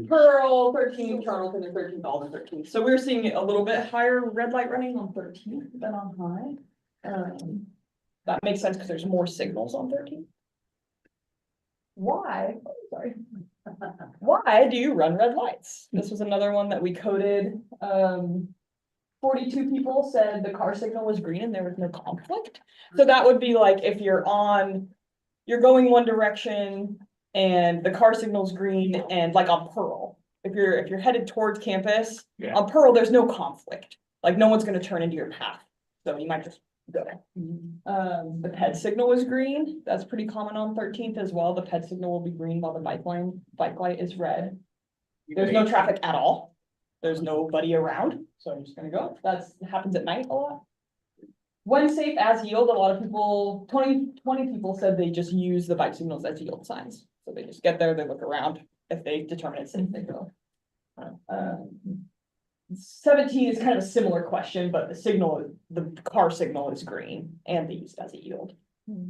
Pearl 13th, Charlton and 13th, Alden 13th. So we're seeing a little bit higher red light running on 13th than on high. That makes sense because there's more signals on 13th. Why? Oh, sorry. Why do you run red lights? This was another one that we coded. 42 people said the car signal was green and there was no conflict. So that would be like if you're going one direction and the car signal's green and like on Pearl. If you're headed towards campus, Yeah. on Pearl, there's no conflict. Like no one's gonna turn into your path. So you might just go. The PED signal was green. That's pretty common on 13th as well. The PED signal will be green while the bike light is red. There's no traffic at all. There's nobody around, so I'm just gonna go. Happens at night a lot. When safe as yield, a lot of people, 20 people said they just use the bike signals as yield signs. So they just get there, they look around. If they determine it's safe, they go. 17 is kind of a similar question, but the car signal is green and they use it as a yield.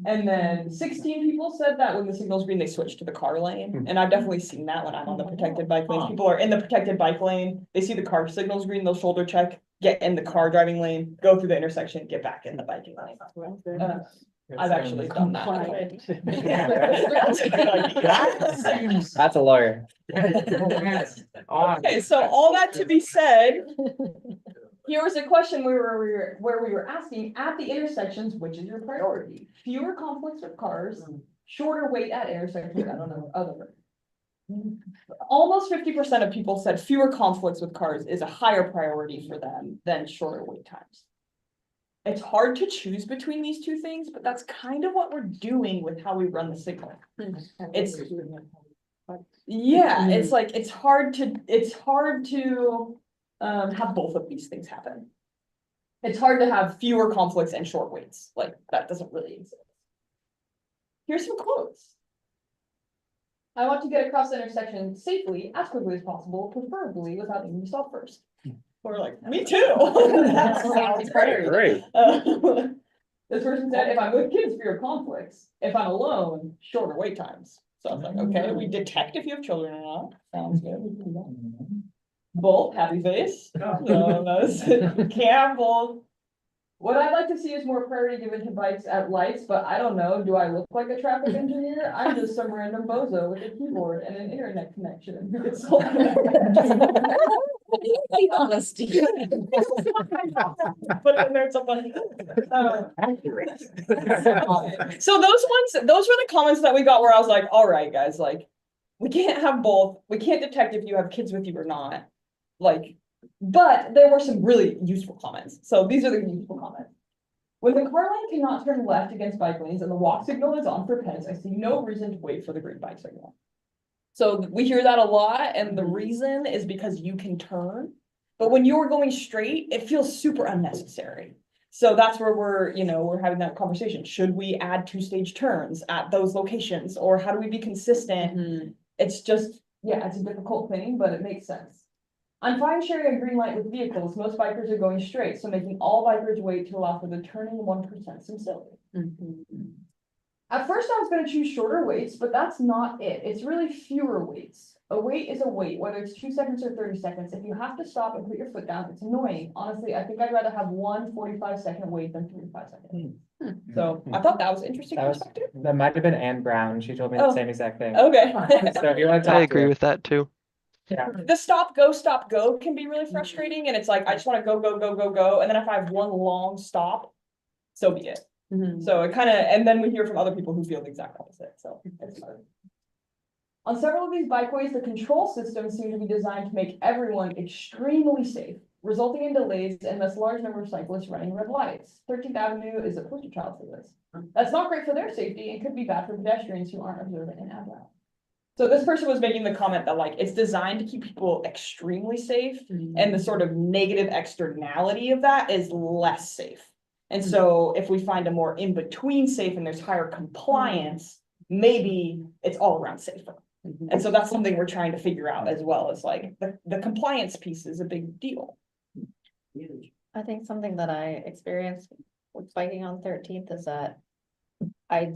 And then 16 people said that when the signal's green, they switch to the car lane. And I've definitely seen that when I'm on the protected bike lanes. People are in the protected bike lane, they see the car signal's green, they'll shoulder check, get in the car driving lane, go through the intersection, get back in the biking lane. I've actually done that. That's a lawyer. Okay, so all that to be said, here was a question where we were asking at the intersections, which is your priority? Fewer conflicts with cars, shorter wait at intersections, I don't know, other. Almost 50% of people said fewer conflicts with cars is a higher priority for them than shorter wait times. It's hard to choose between these two things, but that's kind of what we're doing with how we run the signal. It's like, it's hard to have both of these things happen. It's hard to have fewer conflicts and short waits, like that doesn't really exist. Here's some quotes. I want to get across the intersection safely, as quickly as possible, preferably without needing to stop first. We're like, me too. That sounds great. Great. This person said, if I'm with kids, fewer conflicts. If I'm alone, shorter wait times. So I was like, okay, we detect if you have children or not. Sounds good. We can do that. Both, happy face. No, Campbell. What I'd like to see is more priority given to bikes at lights, but I don't know, do I look like a traffic engineer? I'm just some random bozo with a keyboard and an internet connection. Who gets sold. Honesty. But then there's somebody. So those were the comments that we got where I was like, all right, guys, like, we can't have both. We can't detect if you have kids with you or not. Like, but there were some really useful comments. So these are the useful comments. When the car lane cannot turn left against bike lanes and the walk signal is on for peds, I see no reason to wait for the green bike signal. So we hear that a lot, and the reason is because you can turn, but when you're going straight, it feels super unnecessary. So that's where we're having that conversation. Should we add 2-stage turns at those locations, or how do we be consistent? It's just, it's a difficult thing, but it makes sense. I'm fine sharing a green light with vehicles. Most bikers are going straight, so making all bikers wait to allow for the turning 1% seems silly. At first I was going to choose shorter waits, but that's not it. It's really fewer waits. A wait is a wait, whether it's 2 seconds or 30 seconds. If you have to stop and put your foot down, it's annoying. Honestly, I think I'd rather have one 45-second wait than 3 to 5 seconds. So I thought that was interesting perspective. That might have been Anne Brown. She told me the same exact thing. Okay. So if you want to talk I to agree her. with that too. Yeah. The stop, go can be really frustrating. And it's like, I just want to go. And then if I have one long stop, so be it. So it kind of, and then we hear from other people who feel the exact opposite. So it's hard. On several of these bikeways, the control systems seem to be designed to make everyone extremely safe, resulting in delays and thus large number of cyclists running red lights. 13th Avenue is a poster child for this. That's not great for their safety and could be bad for pedestrians who aren't observant and agile. So this person was making the comment that like, it's designed to keep people extremely safe, and the sort of negative externality of that is less safe. And so if we find a more in-between safe and there's higher compliance, maybe it's all around safer. And so that's something we're trying to figure out as well, as like the compliance piece is a big deal. I think something that I experienced with biking on 13th is that I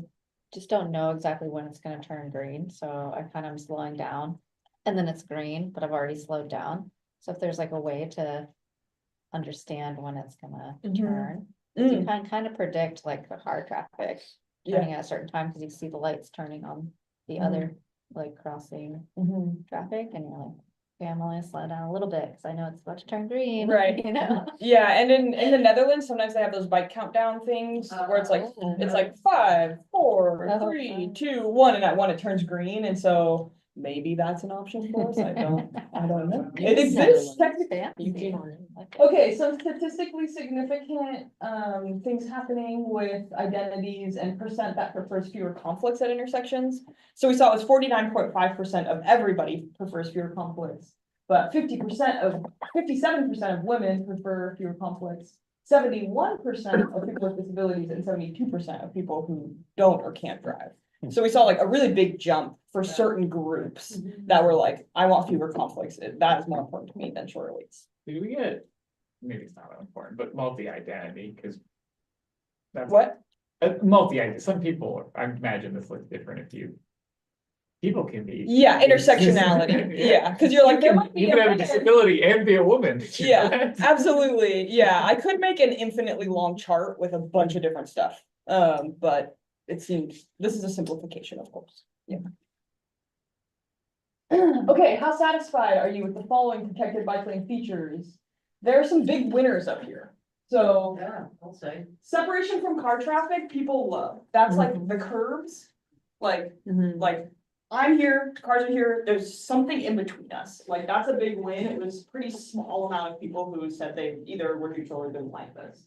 just don't know exactly when it's gonna turn green, so I kind of am slowing down. And then it's green, but I've already slowed down. So if there's like a way to understand when it's gonna turn, you can kind of predict like the hard traffic turning at a certain time, because you see the lights turning on the other like crossing traffic, and you're like, family slow down a little bit, because I know it's about to turn green. Right. You know? Yeah, and in the Netherlands, sometimes they have those bike countdown things where it's like 5, 4, Oh, 3, fun. 2, 1, and at 1 it turns green, and so maybe that's an option for us. I don't know. It exists technically. Okay, some statistically significant things happening with identities and percent that prefers fewer conflicts at intersections. So we saw it was 49.5% of everybody prefers fewer conflicts, but 57% of women prefer fewer conflicts. 71% of people with disabilities and 72% of people who don't or can't drive. So we saw like a really big jump for certain groups that were like, I want fewer conflicts. That is more important to me than shorter waits. Do we get, maybe it's not that important, but multi-identity, because. That's What? Multi-identity, some people, I imagine this looks different if you. People can be. Yeah, intersectionality. Yeah, because you're like, there might be You can have a man. disability and be a woman. Did you know Yeah, that? absolutely. Yeah, I could make an infinitely long chart with a bunch of different stuff. But it seems this is a simplification, of course. Yeah. Okay, how satisfied are you with the following protected bike lane features? There are some big winners up here. So Yeah, I'll say. separation from car traffic, people love. That's like the curbs. Like I'm here, cars are here, there's something in between us. Like that's a big win. It was pretty small amount of people who said they either were neutral or didn't like this.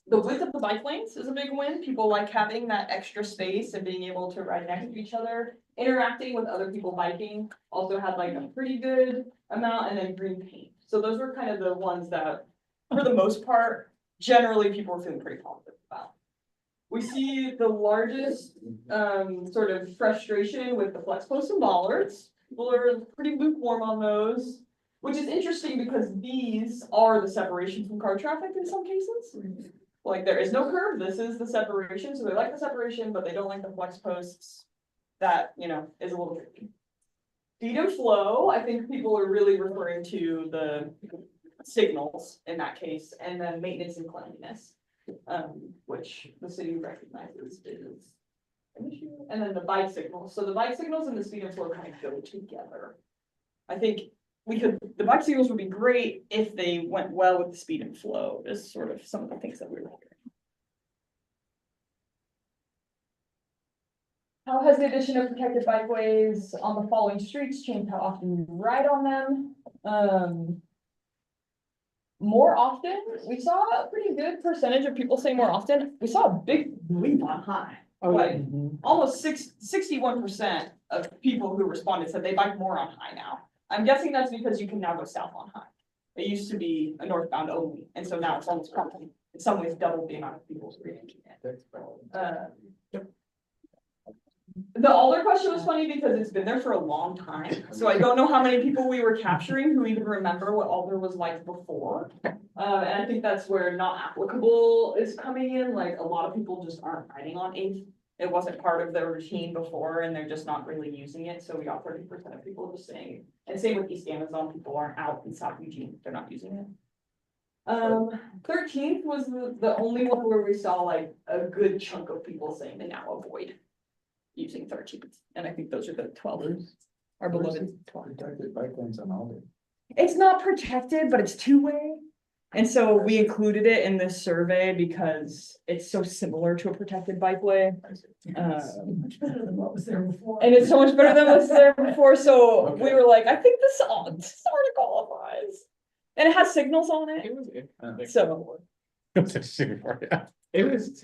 The width of the bike lanes is a big win. People like having that extra space and being able to ride next to each other. Interacting with other people biking also had like a pretty good amount, and then green paint. So those were kind of the ones that, for the most part, generally people were feeling pretty positive about. We see the largest sort of frustration with the flex posts and bollards. People are pretty lukewarm on those, which is interesting because these are the separation from car traffic in some cases. Like there is no curb, this is the separation, so they like the separation, but they don't like the flex posts. That, you know, is a little tricky. Speed and flow, I think people are really referring to the signals in that case, and then maintenance and cleanliness. Which the city recognizes is an issue, and then the bike signals. So the bike signals and the speed and flow kind of go together. I think the bike signals would be great if they went well with the speed and flow, is sort of some of the things that we were hearing. How has the addition of protected bikeways on the following streets changed how often you ride on them? More often, we saw a pretty good percentage of people say more often. We saw a big leap on High. Like almost 61% of people who responded said they bike more on High now. I'm guessing that's because you can now go south on High. It used to be a northbound only, and so now it's almost probably in some ways double the amount of people who are taking it. The Alder question was funny because it's been there for a long time, so I don't know how many people we were capturing who even remember what Alder was like before. And I think that's where not applicable is coming in, like a lot of people just aren't riding on 8th. It wasn't part of their routine before and they're just not really using it, so we got 30% of people just saying, and same with East Amazon, people aren't out in South Eugene, they're not using it. 13th was the only one where we saw like a good chunk of people saying they now avoid using 13th, and I think those are the 12ers, our beloved 12. Protected bike lanes on Alder. It's not protected, but it's two-way. And so we included it in this survey because it's so similar to a protected bikeway. Much better than what was there before. And it's so much better than what's there before, so we were like, I think this sort of qualifies. And it has signals on it, It was, so. it was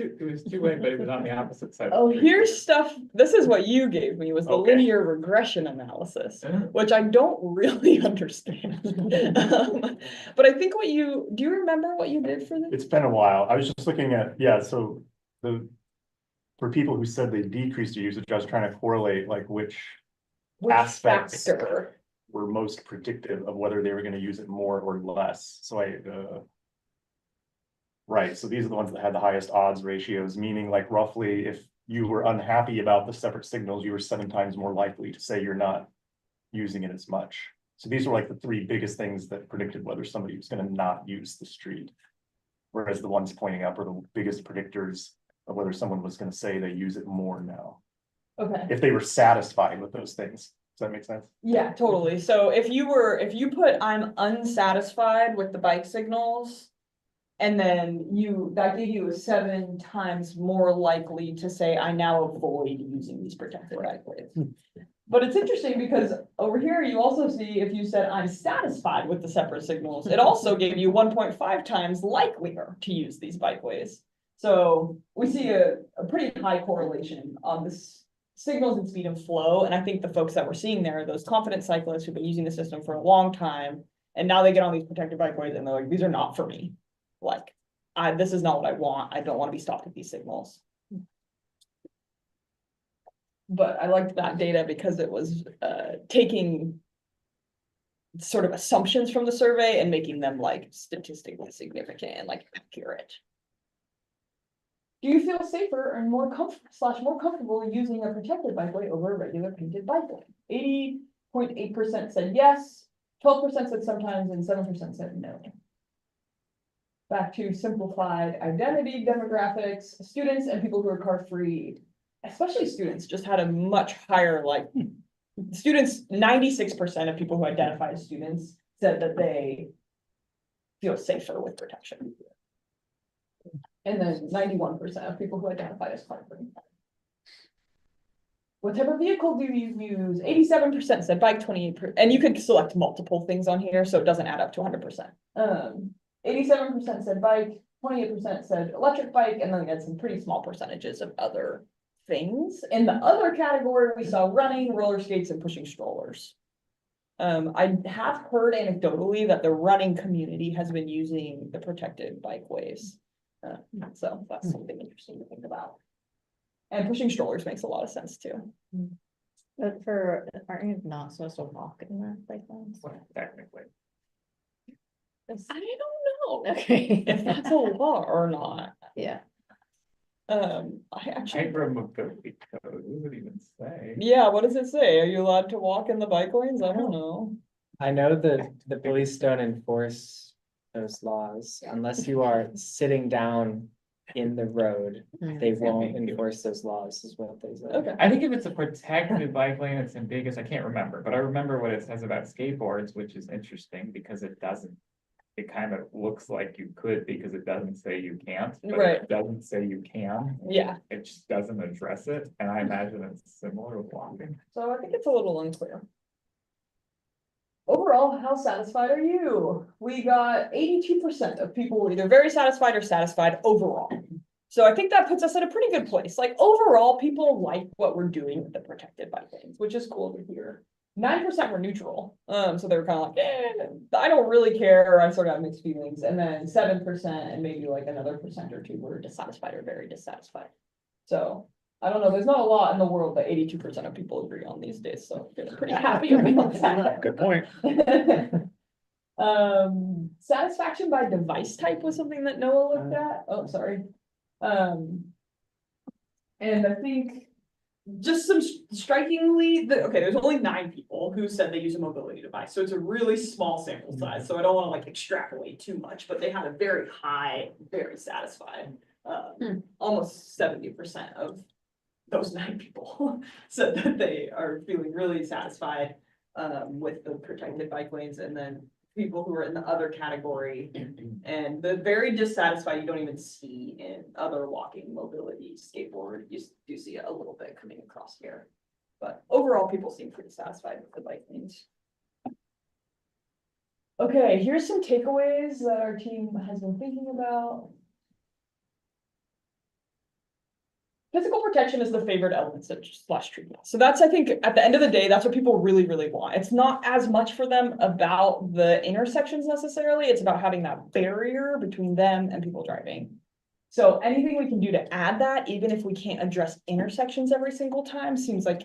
two-way, but it was on the opposite side. of Oh, the street. here's stuff, this is what you gave me, was the Okay. linear regression analysis, Yeah. which I don't really understand. But I think do you remember what you did for this? It's been a while. I was just looking at, so for people who said they decreased their usage, I was trying to correlate like which aspects Factor. were most predictive of whether they were gonna use it more or less. So right, so these are the ones that had the highest odds ratios, meaning like roughly if you were unhappy about the separate signals, you were 7 times more likely to say you're not using it as much. So these were like the 3 biggest things that predicted whether somebody was gonna not use the street. Whereas the ones pointing up are the biggest predictors of whether someone was gonna say they use it more now, Okay, if they were satisfied with those things. that make sense? Yeah, totally. So if you put, I'm unsatisfied with the bike signals. And then that gave you a 7 times more likely to say, I now avoid using these protected bikeways. But it's interesting because over here, you also see if you said, I'm satisfied with the separate signals, it also gave you 1.5 times likelier to use these bikeways. So we see a pretty high correlation on this signals and speed and flow. And I think the folks that we're seeing there are those confident cyclists who've been using the system for a long time. And now they get on these protected bikeways and they're like, these are not for me. Like, this is not what I want. I don't want to be stopped at these signals. But I liked that data because it was taking sort of assumptions from the survey and making them like statistically significant and like accurate. Do you feel safer and more comfortable using a protected bikeway over a regular painted bikeway? 80.8% said yes, 12% said sometimes, and 7% said no. Back to simplified identity demographics, students and people who are car-free, especially students, just had a much higher, like, students, 96% of people who identify as students said that they feel safer with protection. And then 91% of people who identify as car-free. What type of vehicle do you use? 87% said bike, 28%, and you could select multiple things on here, so it doesn't add up to 100%. 87% said bike, 28% said electric bike, and then we had some pretty small percentages of other things. In the other category, we saw running, roller skates, and pushing strollers. I have heard anecdotally that the running community has been using the protected bikeways. So that's something interesting to think about. And pushing strollers makes a lot of sense too. But aren't you not supposed to walk in the bike lanes? Technically. I don't know Okay. if that's a law or not. Yeah. I actually, Hypermobility code, what would it even say? yeah, what does it say? Are you allowed to walk in the bike lanes? I don't know. I know that the police don't enforce those laws unless you are sitting down in the road. They won't enforce those laws is what they say. Okay. I think if it's a protected bike lane, it's ambiguous. I can't remember, but I remember what it says about skateboards, which is interesting because it doesn't. It kind of looks like you could because it doesn't say you can't, but Right. it doesn't say you can. Yeah. It just doesn't address it, and I imagine it's similar with walking. So I think it's a little unclear. Overall, how satisfied are you? We got 82% of people either very satisfied or satisfied overall. So I think that puts us at a pretty good place. Like overall, people like what we're doing with the protected bike lanes, which is cool to hear. 9% were neutral. So they were kind of like, I don't really care. I sort of have mixed feelings. And then 7% and maybe like another percent or two were dissatisfied or very dissatisfied. So I don't know. There's not a lot in the world that 82% of people agree on these days. So I'm feeling pretty happy about that. Good point. Satisfaction by device type was something that Noah looked at. Oh, sorry. And I think just some strikingly, there's only 9 people who said they use a mobility device. So it's a really small sample size. So I don't want to like extrapolate too much, but they had a very high, very satisfied, almost 70% of those 9 people said that they are feeling really satisfied with the protected bike lanes, and then people who are in the other category and the very dissatisfied you don't even see in other walking, mobility, skateboard. You do see a little bit coming across here, but overall people seem pretty satisfied with the bike lanes. Okay, here's some takeaways that our team has been thinking about. Physical protection is the favored element / treatment. So that's, I think, at the end of the day, that's what people really, really want. It's not as much for them about the intersections necessarily. It's about having that barrier between them and people driving. So anything we can do to add that, even if we can't address intersections every single time, seems like,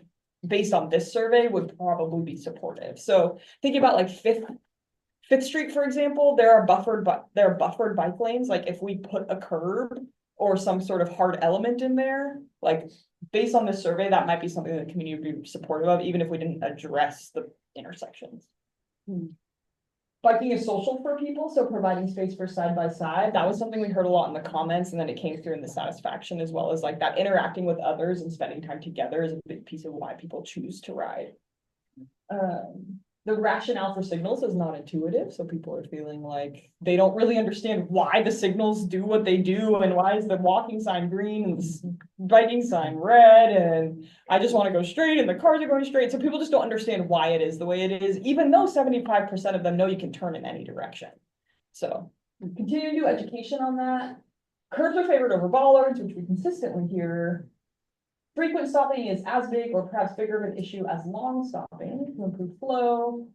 based on this survey, would probably be supportive. So thinking about like Fifth Street, for example, there are buffered bike lanes. Like if we put a curb or some sort of hard element in there, like based on this survey, that might be something that the community would be supportive of, even if we didn't address the intersections. Biking is social for people, so providing space for side by side. That was something we heard a lot in the comments, and then it came through in the satisfaction, as well as like that interacting with others and spending time together is a big piece of why people choose to ride. The rationale for signals is not intuitive, so people are feeling like they don't really understand why the signals do what they do and why is the walking sign green and the biking sign red, and I just want to go straight and the cars are going straight, so people just don't understand why it is the way it is, even though 75% of them know you can turn in any direction. So continue to do education on that. Curbs are favored over bollards, which we consistently hear. Frequent stopping is as big or perhaps bigger of an issue as long stopping to improve flow.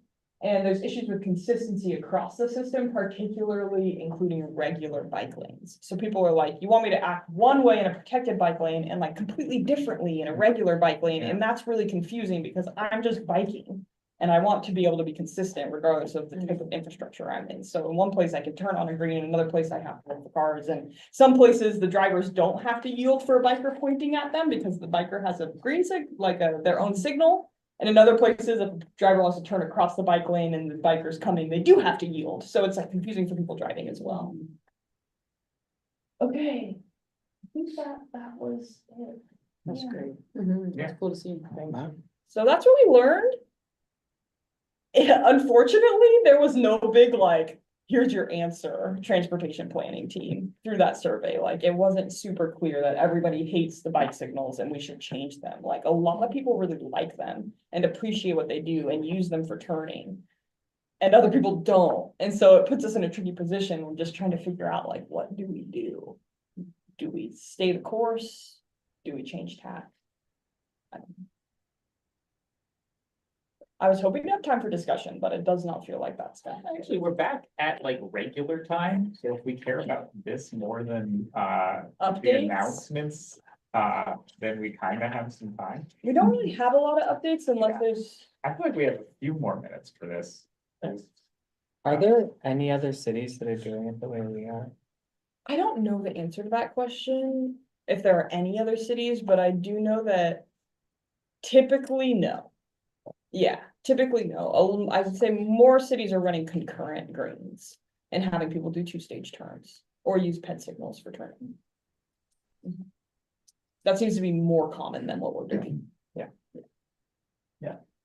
And there's issues with consistency across the system, particularly including regular bike lanes. So people are like, you want me to act one way in a protected bike lane and like completely differently in a regular bike lane. And that's really confusing because I'm just biking. And I want to be able to be consistent regardless of the type of infrastructure I'm in. So in one place I can turn on a green, in another place I have to hold the cars. And some places the drivers don't have to yield for a biker pointing at them because the biker has a green their own signal. And in other places, if the driver wants to turn across the bike lane and the biker's coming, they do have to yield. So it's like confusing for people driving as well. Okay. I think that was it. That's Yeah. great. Yeah. It's cool to see. So that's what we learned. Unfortunately, there was no big like, here's your answer, transportation planning team through that survey. Like it wasn't super clear that everybody hates the bike signals and we should change them. Like a lot of people really like them and appreciate what they do and use them for turning. And other people don't. And so it puts us in a tricky position. We're just trying to figure out like, what do we do? Do we stay the course? Do we change tack? I was hoping to have time for discussion, but it does not feel like that's gonna happen. Actually, we're back at like regular time, so if we care about this more than the Updates? announcements, then we kind of have some time. We don't really have a lot of updates unless there's, I feel like we have a few more minutes for this. Are there any other cities that are doing it the way we are? I don't know the answer to that question, if there are any other cities, but I do know that typically no. Yeah, typically no. I would say more cities are running concurrent greens and having people do 2-stage turns or use ped signals for turning. That seems to be more common than what we're doing. Yeah,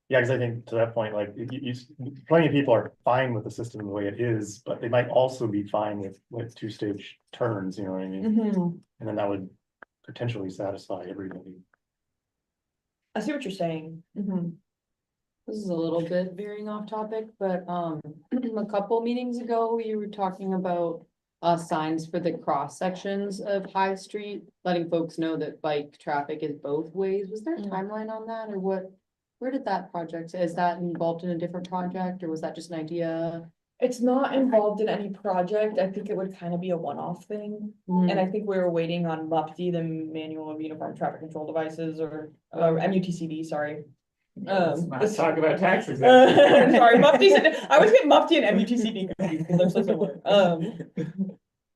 because I think to that point, like, plenty of people are fine with the system the way it is, but they might also be fine with 2-stage turns, you know what I mean? And then that would potentially satisfy everybody. I see what you're saying. This is a little bit veering off topic, but a couple meetings ago, you were talking about signs for the cross sections of High Street, letting folks know that bike traffic is both ways. Was there a timeline on that or what? Where did that project, is that involved in a different project or was that just an idea? It's not involved in any project. I think it would kind of be a one-off thing. And I think we were waiting on MUFTD, the Manual of Uniform Traffic Control Devices, or MUTCD, sorry. Let's talk about taxes. Sorry, MUFTD, I always get MUFTD and MUTCD confused because they're so similar.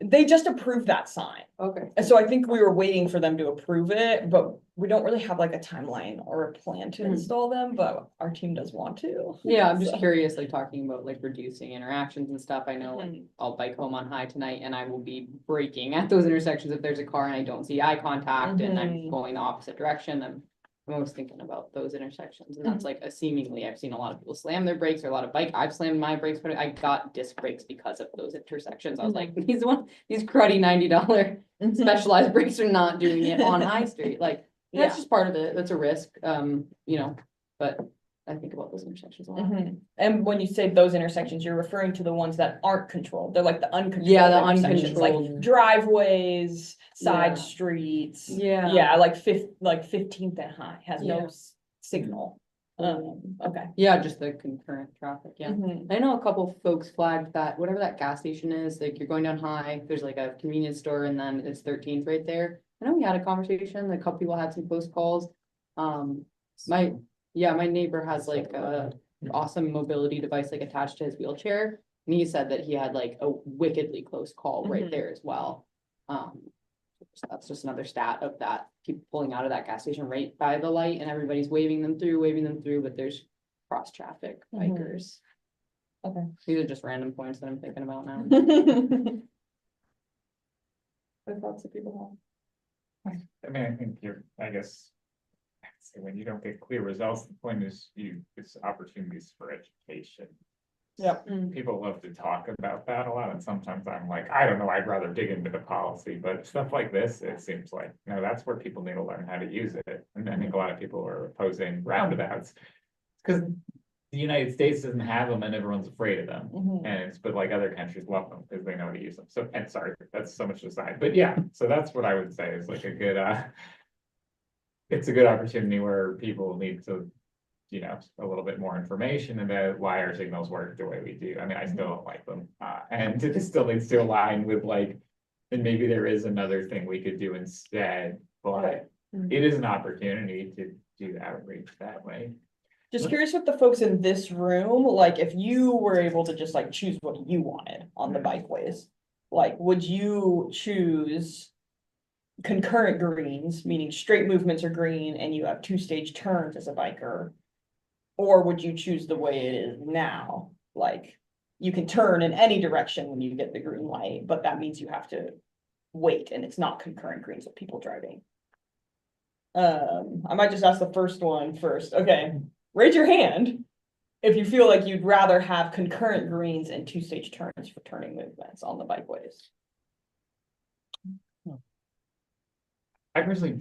They just approved that sign. Okay. And so I think we were waiting for them to approve it, but we don't really have like a timeline or a plan to install them, but our team does want to. Yeah, I'm just So- curious, like talking about like reducing interactions and stuff. I know like I'll bike home on High tonight and I will be braking at those intersections if there's a car and I don't see eye contact and I'm going the opposite direction. I'm always thinking about those intersections and that's like a seemingly, I've seen a lot of people slam their brakes or a lot of I've slammed my brakes, but I got disc brakes because of those intersections. I was like, these cruddy $90 specialized brakes are not doing it on High Street. Like, that's just part of it. That's a risk, you know, but I think about those intersections a lot. And when you say those intersections, you're referring to the ones that aren't controlled. They're like the uncontrolled. Yeah, the intersections, like uncontrolled. driveways, side Yeah. streets. Yeah. Yeah, like 15th and High has no Yeah. signal. Okay. Yeah, just the concurrent traffic, yeah. Mhm. I know a couple folks flagged that, whatever that gas station is, like you're going down High, there's like a convenience store and then it's 13th right there. I know we had a conversation, a couple people had some close calls. My neighbor has like a awesome mobility device like attached to his wheelchair. And he said that he had like a wickedly close call right there as well. So that's just another stat of that, people pulling out of that gas station right by the light and everybody's waving them through, but there's cross traffic bikers. Okay. These are just random points that I'm thinking about now. What thoughts do people I mean, I think I guess when you don't get clear results, the point is it's opportunities for education. Yep. People love to talk about that a lot, and sometimes I'm like, I don't know, I'd rather dig into the policy, but stuff like this, it seems like, no, that's where people need to learn how to use it. And I think a lot of people are opposing roundabouts. Because the United States doesn't have them and everyone's afraid of them. And it's, but like other countries love them because they know how to use them. So, and sorry, that's so much aside, but yeah, so that's what I would say is like a good, it's a good opportunity where people need to, you know, a little bit more information about why our signals work the way we do. I mean, I still don't like them. And it still needs to align with like, and maybe there is another thing we could do instead, but it is an opportunity to do outreach that way. Just curious with the folks in this room, like if you were able to just like choose what you wanted on the bikeways, like would you choose concurrent greens, meaning straight movements are green and you have 2-stage turns as a biker? Or would you choose the way it is now? Like you can turn in any direction when you get the green light, but that means you have to wait and it's not concurrent greens of people driving. I might just ask the first one first. Okay. Raise your hand if you feel like you'd rather have concurrent greens and 2-stage turns for turning movements on the bikeways. I personally,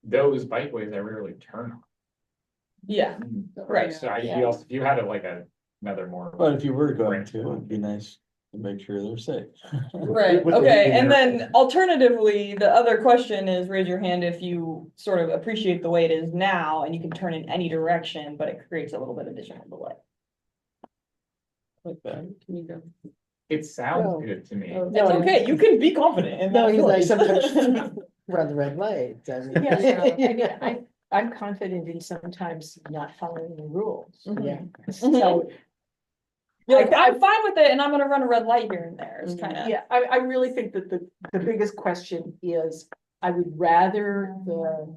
those bikeways I rarely turn on. Yeah, right. So I feel, if you had another more. But if you were going to, it'd be nice to make sure they're safe. Right, With the okay, leading and there. then alternatively, the other question is raise your hand if you sort of appreciate the way it is now and you can turn in any direction, but it creates a little bit of additional delay. Like that. Can you go? It sounds good to me. It's okay, you can be confident in No, that because I choice. sometimes run the red light. I mean. Yeah, I'm confident in sometimes not following the rules. Yeah. So, You're like, I'm fine with it and I'm gonna run a red light here and there, it's kind of. yeah, I really think that the biggest question is, I would rather the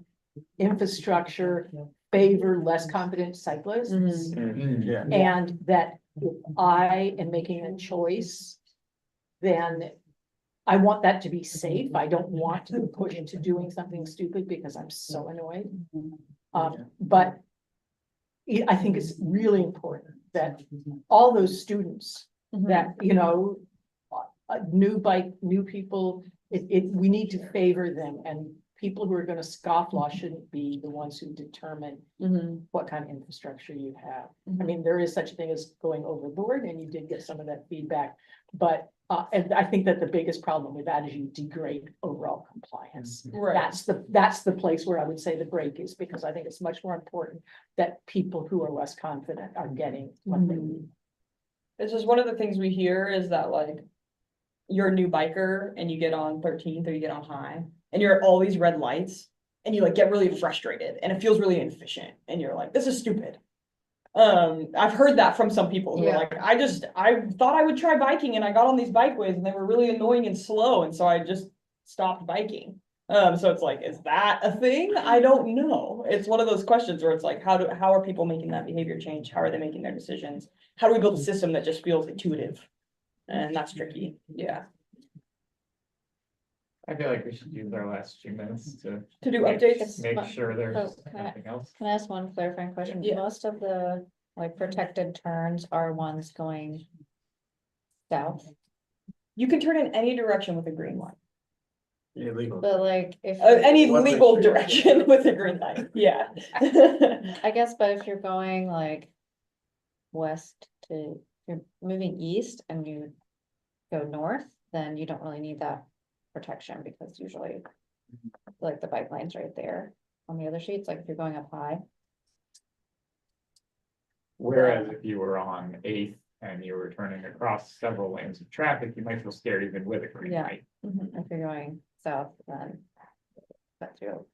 infrastructure favor less confident cyclists. Yeah. And that if I am making a choice, then I want that to be safe. I don't want to be pushed into doing something stupid because I'm so annoyed. But I think it's really important that all those students that, you know, new people, we need to favor them, and people who are gonna scofflaw shouldn't be the ones who determine what kind of infrastructure you have. I mean, there is such a thing as going overboard, and you did get some of that feedback, but and I think that the biggest problem with that is you degrade overall compliance. Right. That's the place where I would say the break is, because I think it's much more important that people who are less confident are getting what they need. It's just one of the things we hear is that like, you're a new biker and you get on 13th or you get on High and you're at all these red lights and you like get really frustrated and it feels really inefficient and you're like, this is stupid. I've heard that from some people who are like, I thought I would try biking and I got on these bikeways and they were really annoying and slow, and so I just stopped biking. So it's like, is that a thing? I don't know. It's one of those questions where it's like, how are people making that behavior change? How are they making their decisions? How do we build a system that just feels intuitive? And that's tricky, yeah. I feel like we should use our last few minutes to. To do make- updates? Make sure there's Oh, can I- nothing else. Can I ask one clarifying question? Yeah. Most of the like protected turns are ones going south, You can turn in any direction with a green light. Illegal. but like if. Any What legal makes- direction with a green light, yeah. I guess, but if you're going like west to, you're moving east and you go north, then you don't really need that protection, because usually like the bike lane's right there on the other sheets, like if you're going up High. Whereas if you were on 8th and you were turning across several lanes of traffic, you might feel scared even with a green Yeah. light. If you're going south, then that's you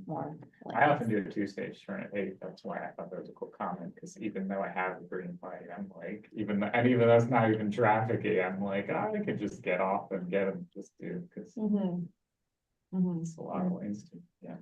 more. I often do a 2-stage turn at 8th. That's why I thought that was a cool comment, because even though I have a green light, I'm like, even though it's not even trafficy, I'm like, I could just get off and get them just do, because it's a lot of lanes to, yeah.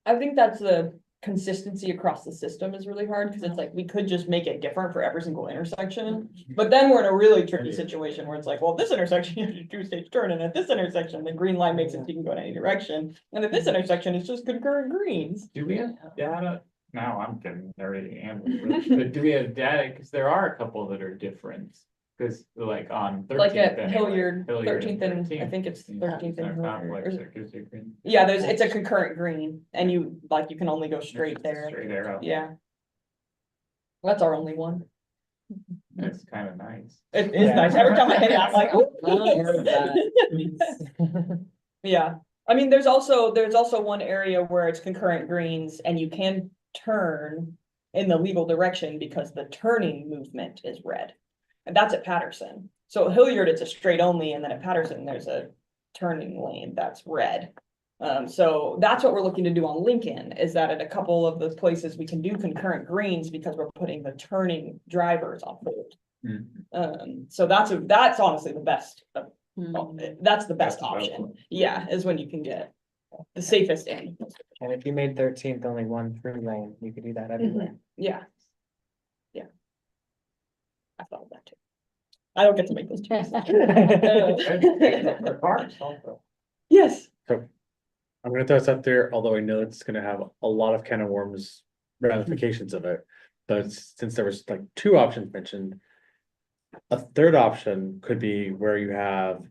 I think that's the consistency across the system is really hard, because it's like, we could just make it different for every single intersection. But then we're in a really tricky situation where it's like, well, this intersection, you have to do two-stage turn, and at this intersection, the green line makes it so you can go in any direction. And at this intersection, it's just concurrent greens. Do we have data? Now I'm getting nerdy but do we have data? Cause there are a couple that are different. Cause like on 13th. Like at anyway, Hilliard, Hilliard 13th and, I 13th, think it's you 13th there are and Hilliard. conflicts that gives you green. Yeah, it's a concurrent green, and you, like, you can only go straight there. Straight arrow. Yeah. That's our only one. It's kind of nice. It is nice. Every time I hit it, I'm like, "Ooh." that. Yeah, I mean, there's also one area where it's concurrent greens and you can turn in the legal direction because the turning movement is red. And that's at Patterson. So at Hilliard, it's a straight only, and then at Patterson, there's a turning lane that's red. So that's what we're looking to do on Lincoln, is that at a couple of the places we can do concurrent greens because we're putting the turning drivers on hold. So that's honestly the best, that's the best option. Yeah, is when you can get the safest in. And if you made 13th only one through lane, you could do that everywhere. Yeah. Yeah. I thought of that too. I don't get to make those choices. Yes. So I'm gonna throw this out there, although I know it's gonna have a lot of can of worms ramifications of it. But since there was like two options mentioned, a third option could be where you have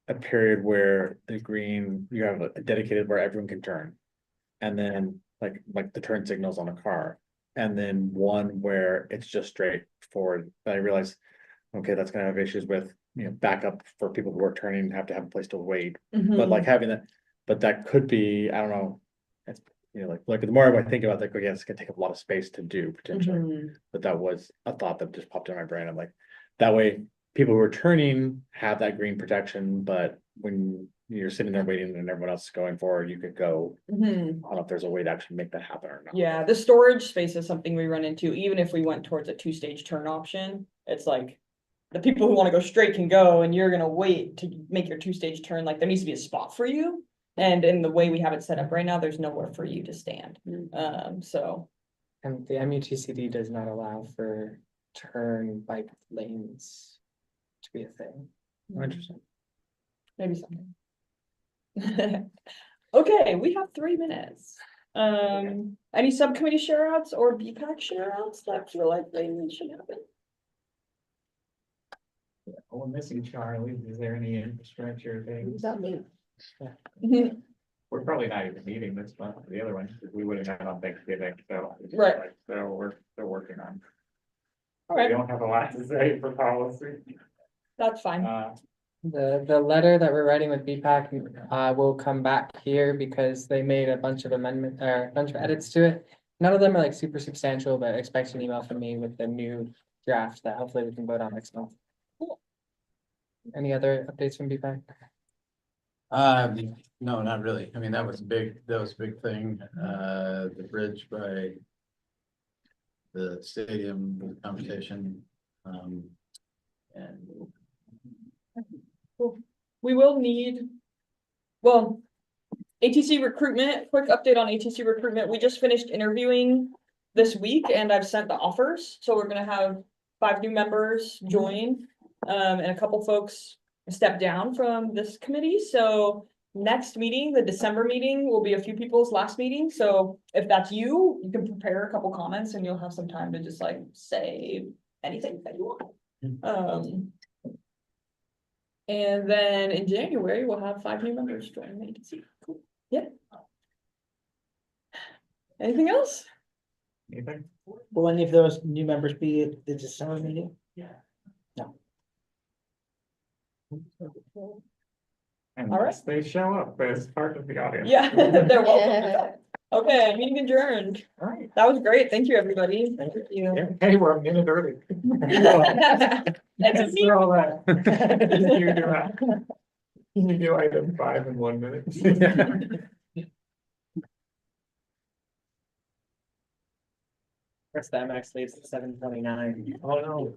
a period where the green, you have a dedicated where everyone can turn. And then like the turn signals on a car, and then one where it's just straight forward. But I realize, okay, that's gonna have issues with, backup for people who are turning, have to have a place to wait. But like having that, but that could be, I don't know. It's, like the more I think about that, yeah, it's gonna take up a lot of space to do potentially. But that was a thought that just popped in my brain. I'm like, that way, people who are turning have that green protection, but when you're sitting there waiting and everyone else is going forward, you could go. I don't know if there's a way to actually make that happen or not. Yeah, the storage space is something we run into, even if we went towards a two-stage turn option. It's like, the people who want to go straight can go, and you're gonna wait to make your two-stage turn. Like, there needs to be a spot for you. And in the way we have it set up right now, there's nowhere for you to stand. So. And the MUTCD does not allow for turn bike lanes to be a thing. Interesting. Maybe something. Okay, we have 3 minutes. Any subcommittee share outs or BPAC share outs that feel like they should happen? Oh, we're missing Charlie. Is there any infrastructure things? We're probably not even meeting this month, the other one, because we would have had on Thanksgiving, so. Right. So we're still working on. All We right, don't have a lot to say for policy. that's fine. The letter that we're writing with BPAC will come back here because they made a bunch of amendment, or a bunch of edits to it. None of them are like super substantial, but expect an email from me with the new draft that hopefully we can vote on next month. Any other updates from BPAC? No, not really. I mean, that was a big thing. The bridge by the stadium conversation. And We will need, well, ATC recruitment, quick update on ATC recruitment. We just finished interviewing this week and I've sent the offers. So we're gonna have 5 new members join, and a couple folks step down from this committee. So next meeting, the December meeting, will be a few people's last meeting. So if that's you, you can prepare a couple comments and you'll have some time to just like say anything that you want. And then in January, we'll have 5 new members join the agency. Cool. Yeah. Anything else? Anything? Will any of those new members be at the December meeting? And All right. they show up as part of the audience. Yeah, they're welcome. Okay, meeting adjourned. All right. That was great. Thank you, everybody. Thank you. Hey, we're a minute early. That's For all that. You do item 5 in 1 minute. First, that actually is 7:29. Oh, no.